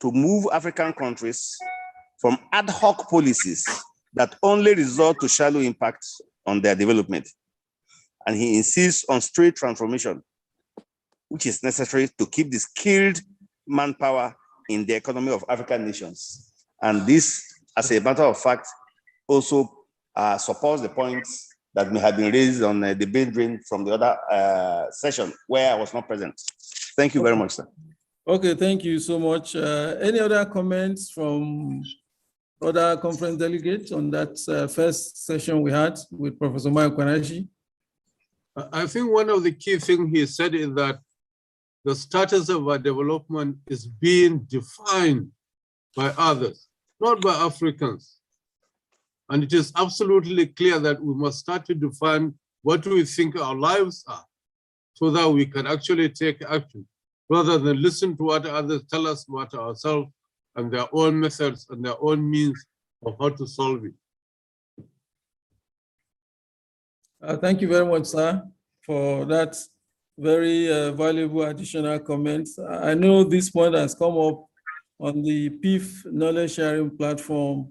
to move African countries from ad hoc policies that only result to shallow impacts on their development. And he insists on straight transformation, which is necessary to keep the skilled manpower in the economy of African nations. And this, as a matter of fact, also supports the points that may have been raised on the debate drain from the other session where I was not present. Thank you very much, sir. Okay, thank you so much. Any other comments from other conference delegates on that first session we had with Professor Mike Kwanachi? I think one of the key things he said is that the status of our development is being defined by others, not by Africans. And it is absolutely clear that we must start to define what we think our lives are so that we can actually take action rather than listen to what others tell us about ourselves and their own methods and their own means of how to solve it. Thank you very much, sir, for that very valuable additional comments. I know this point has come up on the PEEF knowledge sharing platform.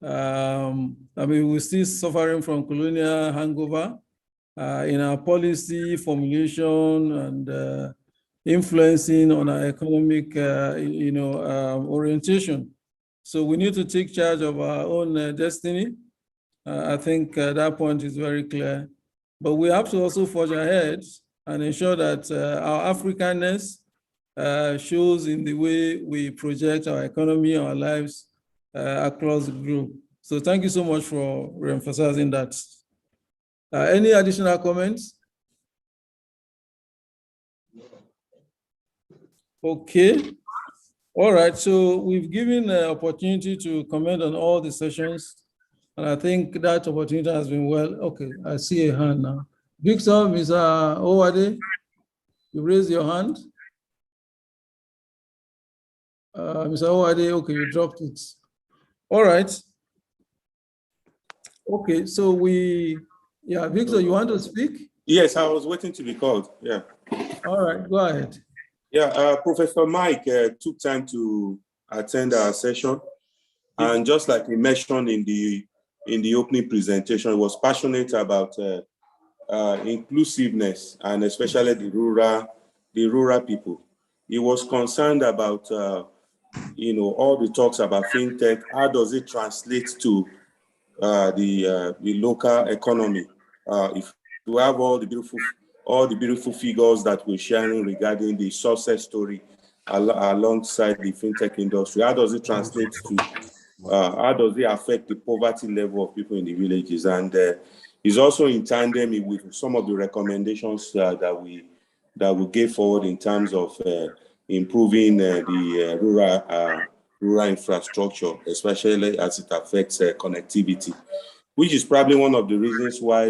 I mean, we're still suffering from colonial hangover in our policy formulation and influencing on our economic, orientation. So we need to take charge of our own destiny. I think that point is very clear. But we have to also forge ahead and ensure that our Africanness shows in the way we project our economy, our lives across the globe. So thank you so much for reemphasizing that. Any additional comments? Okay. All right, so we've given an opportunity to comment on all the sessions, and I think that opportunity has been well. Okay, I see a hand now. Victor, Mr. Owade, you raised your hand. Mr. Owade, okay, you dropped it. All right. Okay, so Victor, you want to speak? Yes, I was waiting to be called, yeah. All right, go ahead. Yeah, Professor Mike took time to attend our session. And just like he mentioned in the opening presentation, he was passionate about inclusiveness and especially the rural people. He was concerned about all the talks about fintech. How does it translate to the local economy? If we have all the beautiful figures that we're sharing regarding the success story alongside the fintech industry, how does it translate to? How does it affect the poverty level of people in the villages? And is also in tandem with some of the recommendations that we gave forward in terms of improving the rural infrastructure, especially as it affects connectivity, which is probably one of the reasons why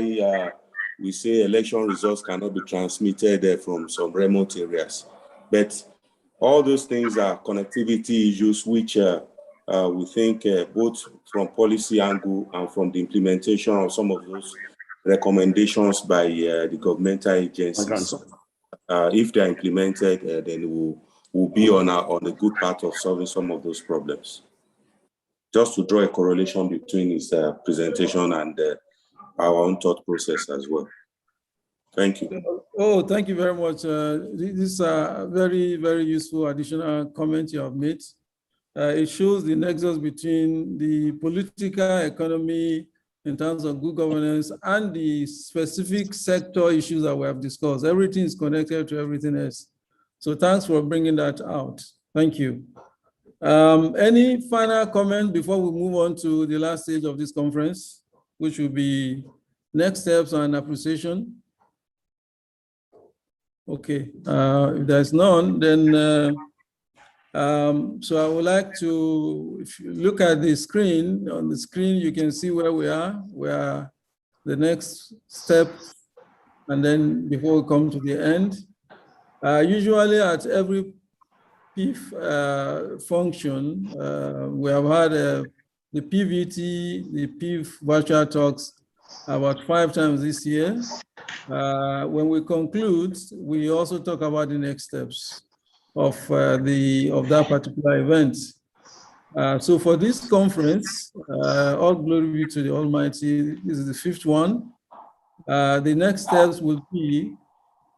we say election results cannot be transmitted from some remote areas. But all those things are connectivity issues, which we think both from policy angle and from the implementation of some of those recommendations by the governmental agencies. If they are implemented, then we'll be on a good path of solving some of those problems. Just to draw a correlation between his presentation and our own thought process as well. Thank you. Oh, thank you very much. This is a very, very useful additional comment you have made. It shows the nexus between the political economy in terms of good governance and the specific sector issues that we have discussed. Everything is connected to everything else. So thanks for bringing that out. Thank you. Any final comment before we move on to the last stage of this conference, which will be next steps and appreciation? Okay, if there's none, then so I would like to, if you look at the screen, on the screen you can see where we are the next step, and then before we come to the end. Usually at every PEEF function, we have had the PVT, the PEEF virtual talks about 5 times this year. When we conclude, we also talk about the next steps of that particular event. So for this conference, all glory be to the Almighty. This is the 5th one. The next steps will be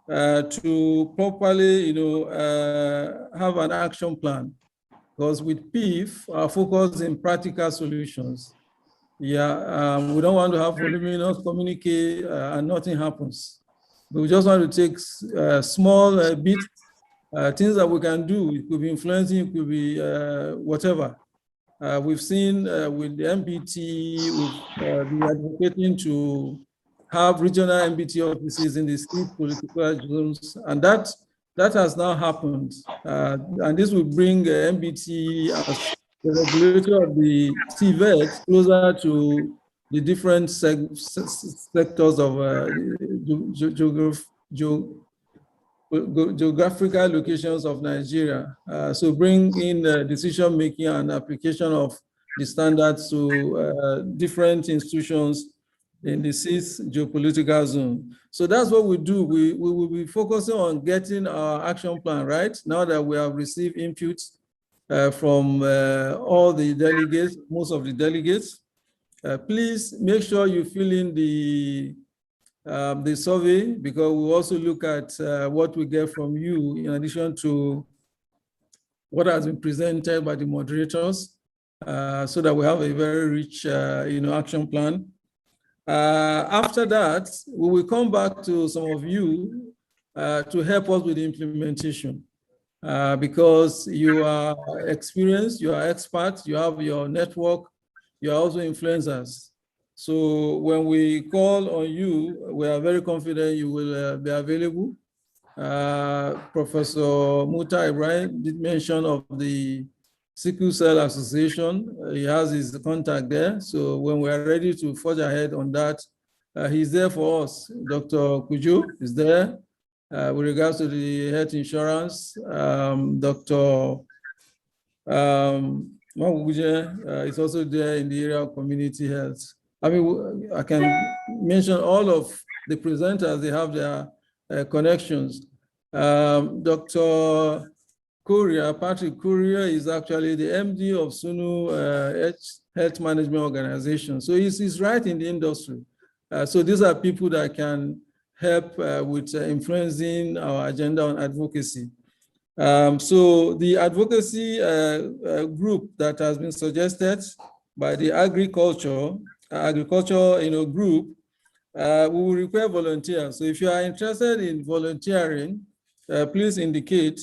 to properly, have an action plan, because with PEEF, our focus in practical solutions. Yeah, we don't want to have voluminous communique and nothing happens. We just want to take small bits, things that we can do. It could be influencing, it could be whatever. We've seen with the MPT, we've been advocating to have regional MPT offices in the state political zones, and that has now happened. And this will bring MPT as the regulator of the TVET closer to the different sectors of geographical locations of Nigeria. So bring in decision-making and application of the standards to different institutions in the 6th geopolitical zone. So that's what we do. We will be focusing on getting our action plan right now that we have received inputs from all the delegates, most of the delegates. Please make sure you fill in the survey, because we also look at what we get from you in addition to what has been presented by the moderators, so that we have a very rich action plan. After that, we will come back to some of you to help us with the implementation, because you are experienced, you are experts, you have your network, you are also influencers. So when we call on you, we are very confident you will be available. Professor Muta Ibrahim did mention of the Sickle Cell Association. He has his contact there. So when we are ready to forge ahead on that, he's there for us. Dr. Kujo is there with regards to the health insurance. Dr. Is also there in the area of community health. I mean, I can mention all of the presenters, they have their connections. Dr. Patrick Courier is actually the MD of Sunu Health Management Organization. So he's right in the industry. So these are people that can help with influencing our agenda on advocacy. So the advocacy group that has been suggested by the agriculture group, we will require volunteers. So if you are interested in volunteering, please indicate.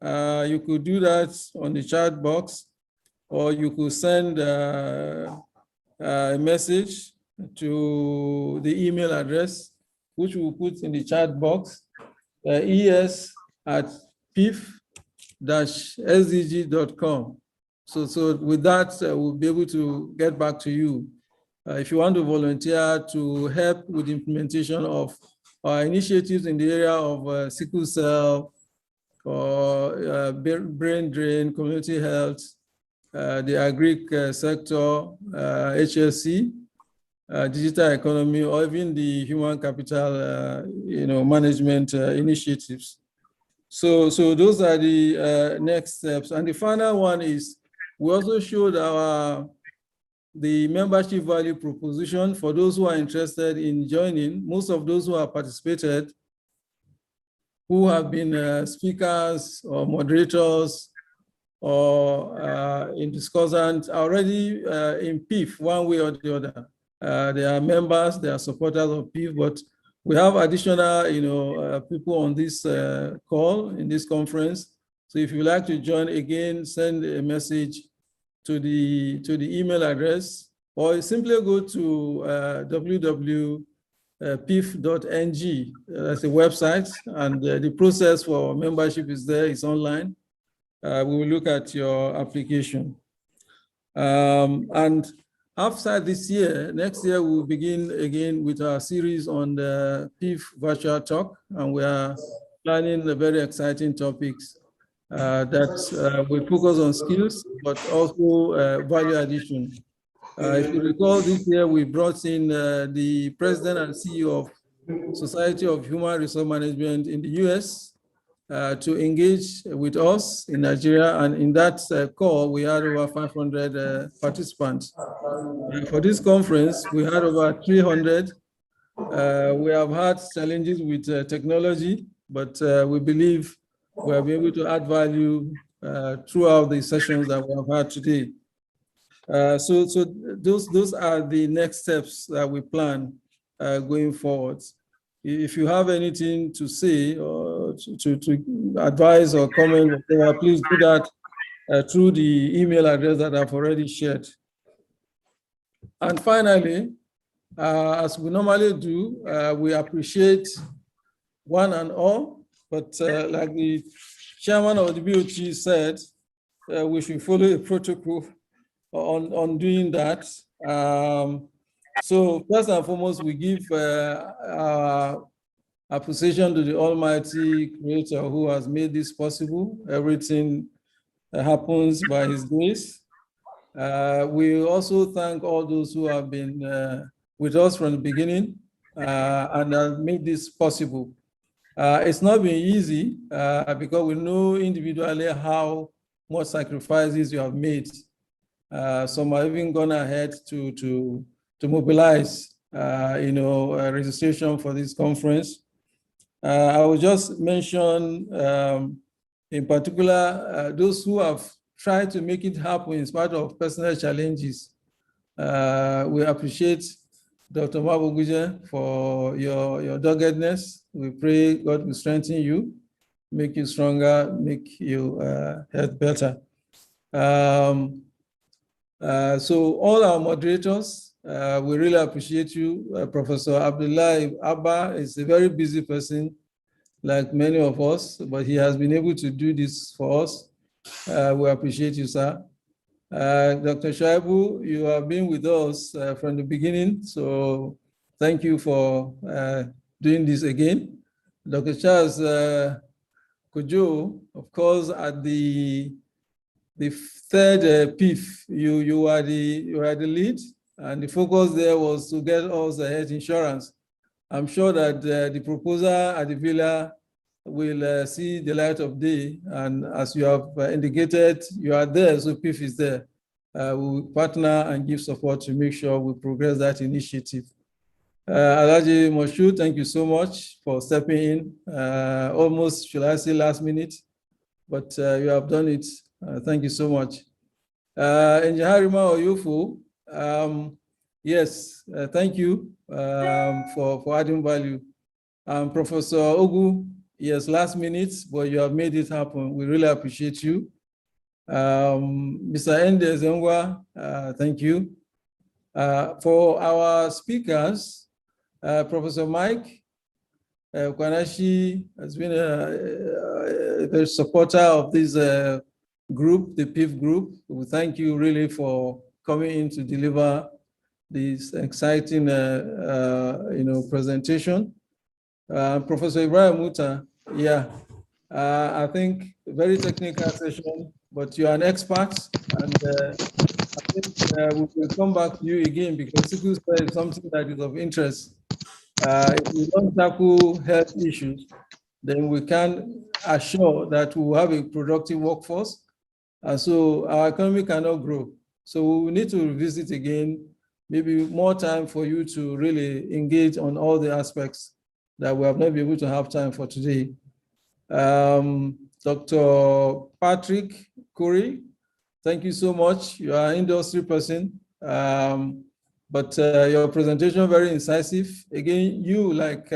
You could do that on the chat box, or you could send a message to the email address, which we'll put in the chat box, es@peef-sdg.com. So with that, we'll be able to get back to you. If you want to volunteer to help with the implementation of our initiatives in the area of sickle cell, or brain drain, community health, the agri sector, HSC, digital economy, or even the human capital, management initiatives. So those are the next steps. And the final one is, we also showed the membership value proposition for those who are interested in joining. Most of those who have participated, who have been speakers or moderators or in discussants, are already in PEEF one way or the other. They are members, they are supporters of PEEF, but we have additional people on this call, in this conference. So if you'd like to join again, send a message to the email address, or simply go to www.peef.ng. That's a website, and the process for membership is there, it's online. We will look at your application. And after this year, next year, we'll begin again with our series on the PEEF virtual talk, and we are planning the very exciting topics that will focus on skills, but also value addition. If you recall, this year we brought in the president and CEO of Society of Human Resource Management in the US to engage with us in Nigeria. And in that call, we had over 500 participants. For this conference, we had over 300. We have had challenges with technology, but we believe we have been able to add value throughout the sessions that we have had today. So those are the next steps that we plan going forward. If you have anything to say or to advise or comment, whatever, please do that through the email address that I've already shared. And finally, as we normally do, we appreciate one and all, but like the chairman of the BOT said, we should follow a protocol on doing that. So first and foremost, we give our appreciation to the Almighty Creator who has made this possible. Everything happens by His grace. We also thank all those who have been with us from the beginning and have made this possible. It's not been easy because we know individually how much sacrifices you have made. Some have even gone ahead to mobilize, registration for this conference. I will just mention, in particular, those who have tried to make it happen in spite of personal challenges. We appreciate Dr. Mabuguje for your doggedness. We pray God will strengthen you, make you stronger, make you health better. So all our moderators, we really appreciate you. Professor Abdullah Abba is a very busy person, like many of us, but he has been able to do this for us. We appreciate you, sir. Dr. Shaibu, you have been with us from the beginning, so thank you for doing this again. Dr. Charles Kojo, of course, at the third PEEF, you are the lead, and the focus there was to get us a health insurance. I'm sure that the proposal at the villa will see the light of day, and as you have indicated, you are there, so PEEF is there. We will partner and give support to make sure we progress that initiative. Alhaji Moshood, thank you so much for stepping in, almost, should I say, last minute, but you have done it. Thank you so much. Njaharima Oyufu, yes, thank you for adding value. Professor Ogu, yes, last minute, but you have made it happen. We really appreciate you. Mr. Ende Zengwa, thank you. For our speakers, Professor Mike Kwanashi has been a supporter of this group, the PEEF group. We thank you really for coming in to deliver this exciting presentation. Professor Ibrahim Muta, yeah, I think a very technical session, but you are an expert, and I think we will come back to you again because sickle cell is something that is of interest. If we don't tackle health issues, then we can assure that we will have a productive workforce, and so our economy cannot grow. So we need to revisit again, maybe more time for you to really engage on all the aspects that we have not been able to have time for today. Dr. Patrick Curry, thank you so much. You are an industry person, but your presentation very incisive. Again, you, like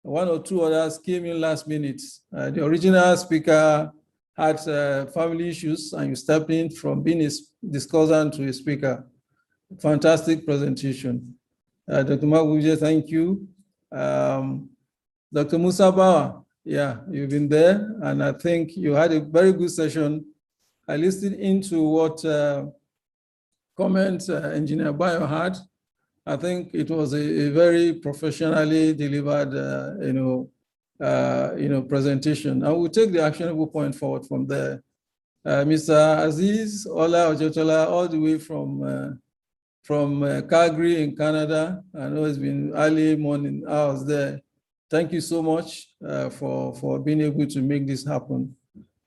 one or two others, came in last minute. The original speaker had family issues, and you stepped in from being a discussant to a speaker. Fantastic presentation. Dr. Maguje, thank you. Dr. Musa Bawa, yeah, you've been there, and I think you had a very good session. I listened into what comments Engineer Bayo had. I think it was a very professionally delivered, presentation. I will take the actionable point forward from there. Mr. Aziz Ola Ojotola, all the way from Calgary in Canada. I know it's been early morning hours there. Thank you so much for being able to make this happen.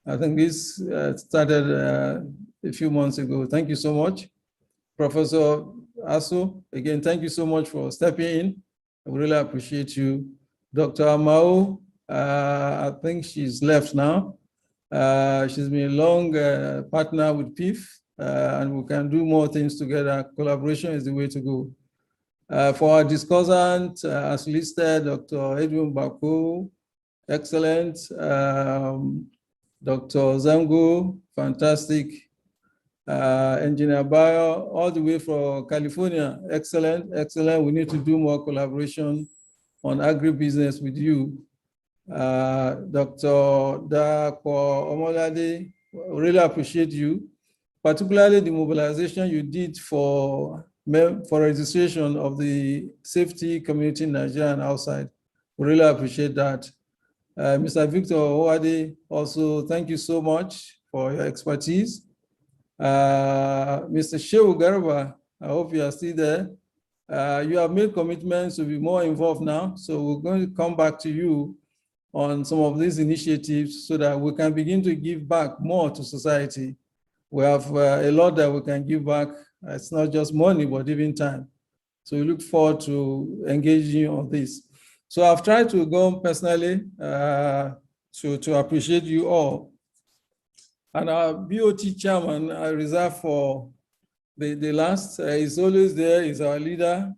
I think this started a few months ago. Thank you so much. Professor Aso, again, thank you so much for stepping in. I really appreciate you. Dr. Amao, I think she's left now. She's been a long partner with PEEF, and we can do more things together. Collaboration is the way to go. For our discussant, as listed, Dr. Edwin Bako, excellent. Dr. Zango, fantastic. Engineer Bayo, all the way from California, excellent, excellent. We need to do more collaboration on agribusiness with you. Dr. Dako Omolade, really appreciate you, particularly the mobilization you did for registration of the safety community in Nigeria and outside. We really appreciate that. Mr. Victor Owade, also thank you so much for your expertise. Mr. Shehu Garba, I hope you are still there. You have made commitments to be more involved now, so we're going to come back to you on some of these initiatives so that we can begin to give back more to society. We have a lot that we can give back. It's not just money, but even time. So we look forward to engaging on this. So I've tried to go personally to appreciate you all. And our BOT chairman, I reserve for the last, is always there, is our leader.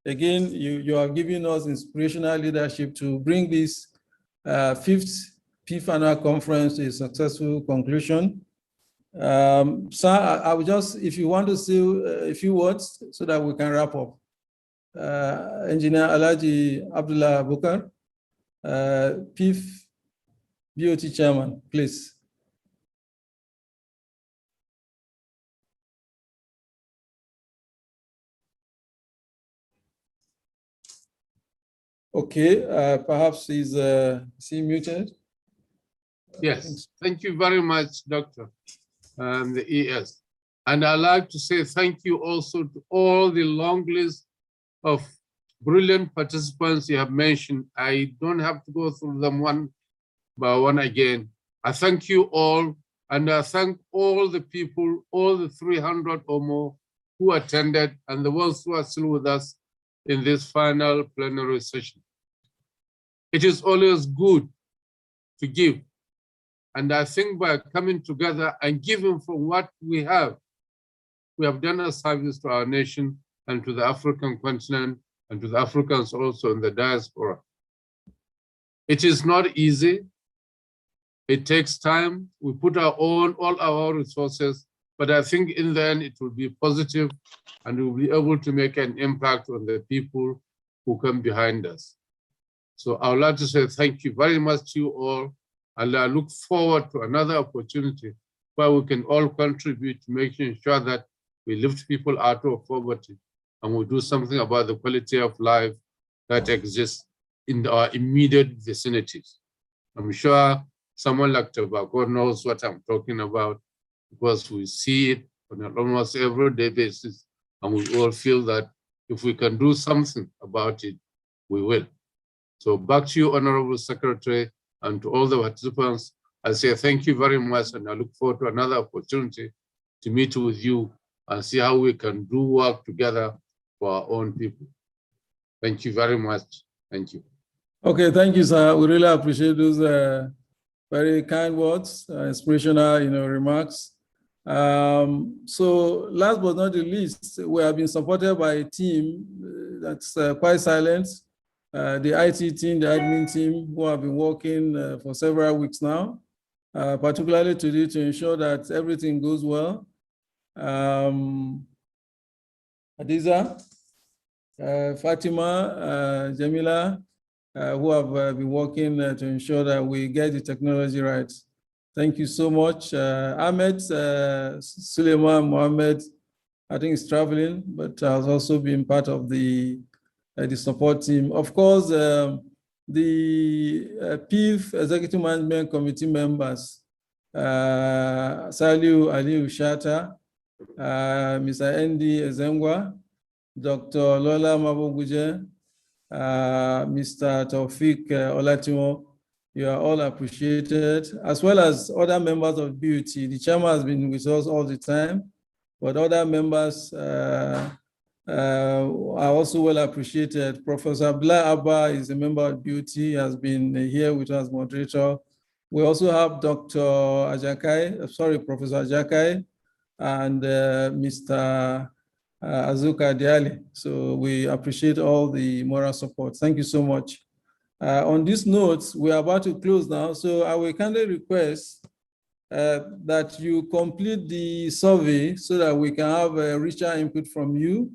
Again, you are giving us inspirational leadership to bring this 5th PEEF annual conference to a successful conclusion. Sir, I will just, if you want to say a few words so that we can wrap up. Engineer Alhaji Abdullah Bukar, PEEF BOT chairman, please. Okay, perhaps he's muted. Yes, thank you very much, Doctor, the ES. And I'd like to say thank you also to all the long list of brilliant participants you have mentioned. I don't have to go through them one by one again. I thank you all, and I thank all the people, all the 300 or more who attended, and the ones who are still with us in this final plenary session. It is always good to give. And I think by coming together and giving from what we have done a service to our nation and to the African continent and to the Africans also in the diaspora. It is not easy. It takes time. We put all our resources, But I think in the end, it will be positive and we'll be able to make an impact on the people who come behind us. So I would like to say thank you very much to you all. And I look forward to another opportunity where we can all contribute to making sure that we lift people out of poverty and we do something about the quality of life that exists in our immediate vicinities. I'm sure someone like Tobacco knows what I'm talking about because we see it on an almost everyday basis and we all feel that if we can do something about it, we will. So back to you, Honorable Secretary, and to all the participants, I say thank you very much and I look forward to another opportunity to meet with you and see how we can do work together for our own people. Thank you very much. Thank you. Okay, thank you, sir. We really appreciate those very kind words, inspirational, remarks. So last but not the least, we have been supported by a team that's quite silent. The IT team, the admin team, who have been working for several weeks now, particularly today to ensure that everything goes well. Adiza, Fatima, Jamila, who have been working to ensure that we get the technology right. Thank you so much. Ahmed, Suleiman Mohammed, I think is traveling, but has also been part of the support team. Of course, the PEEF Executive Management Committee members, Saliu Aliu Shata, Mr. Andy Ezengwa, Dr. Lola Maboguje, Mr. Taufik Olatimo, you are all appreciated, as well as other members of BUT. The chairman has been with us all the time, but other members are also well appreciated. Professor Bla Abba is a member of BUT, has been here with us, moderator. We also have Dr. Professor Ajakai, and Mr. Azuka Diali. So we appreciate all the moral support. Thank you so much. On this note, we are about to close now. So I will kindly request that you complete the survey so that we can have a richer input from you.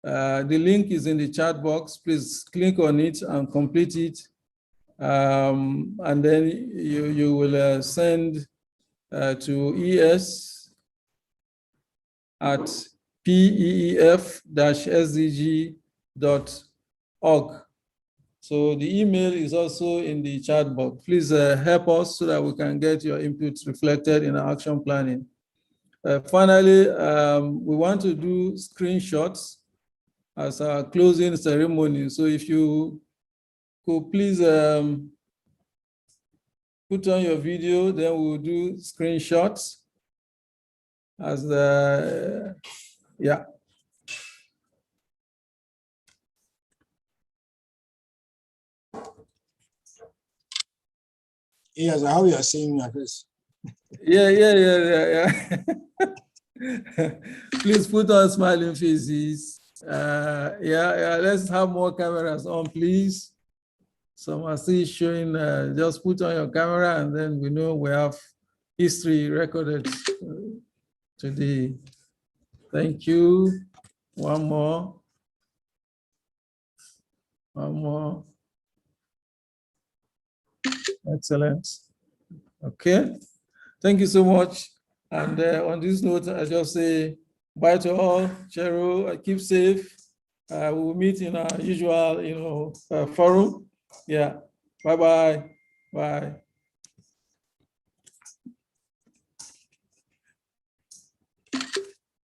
The link is in the chat box. Please click on it and complete it. And then you will send to es@peef-sdg.org. So the email is also in the chat box. Please help us so that we can get your inputs reflected in our action planning. Finally, we want to do screenshots as our closing ceremony. So if you could please put on your video, then we'll do screenshots as the, yeah. Yes, how you are seeing my face. Yeah. Please put on smiling faces. Let's have more cameras on, please. Some are still showing, just put on your camera and then we know we have history recorded today. Thank you. One more. Excellent. Okay. Thank you so much. And on this note, I just say bye to all. Cheryl, keep safe. We will meet in our usual, forum. Yeah. Bye-bye. Bye.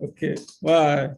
Okay. Bye.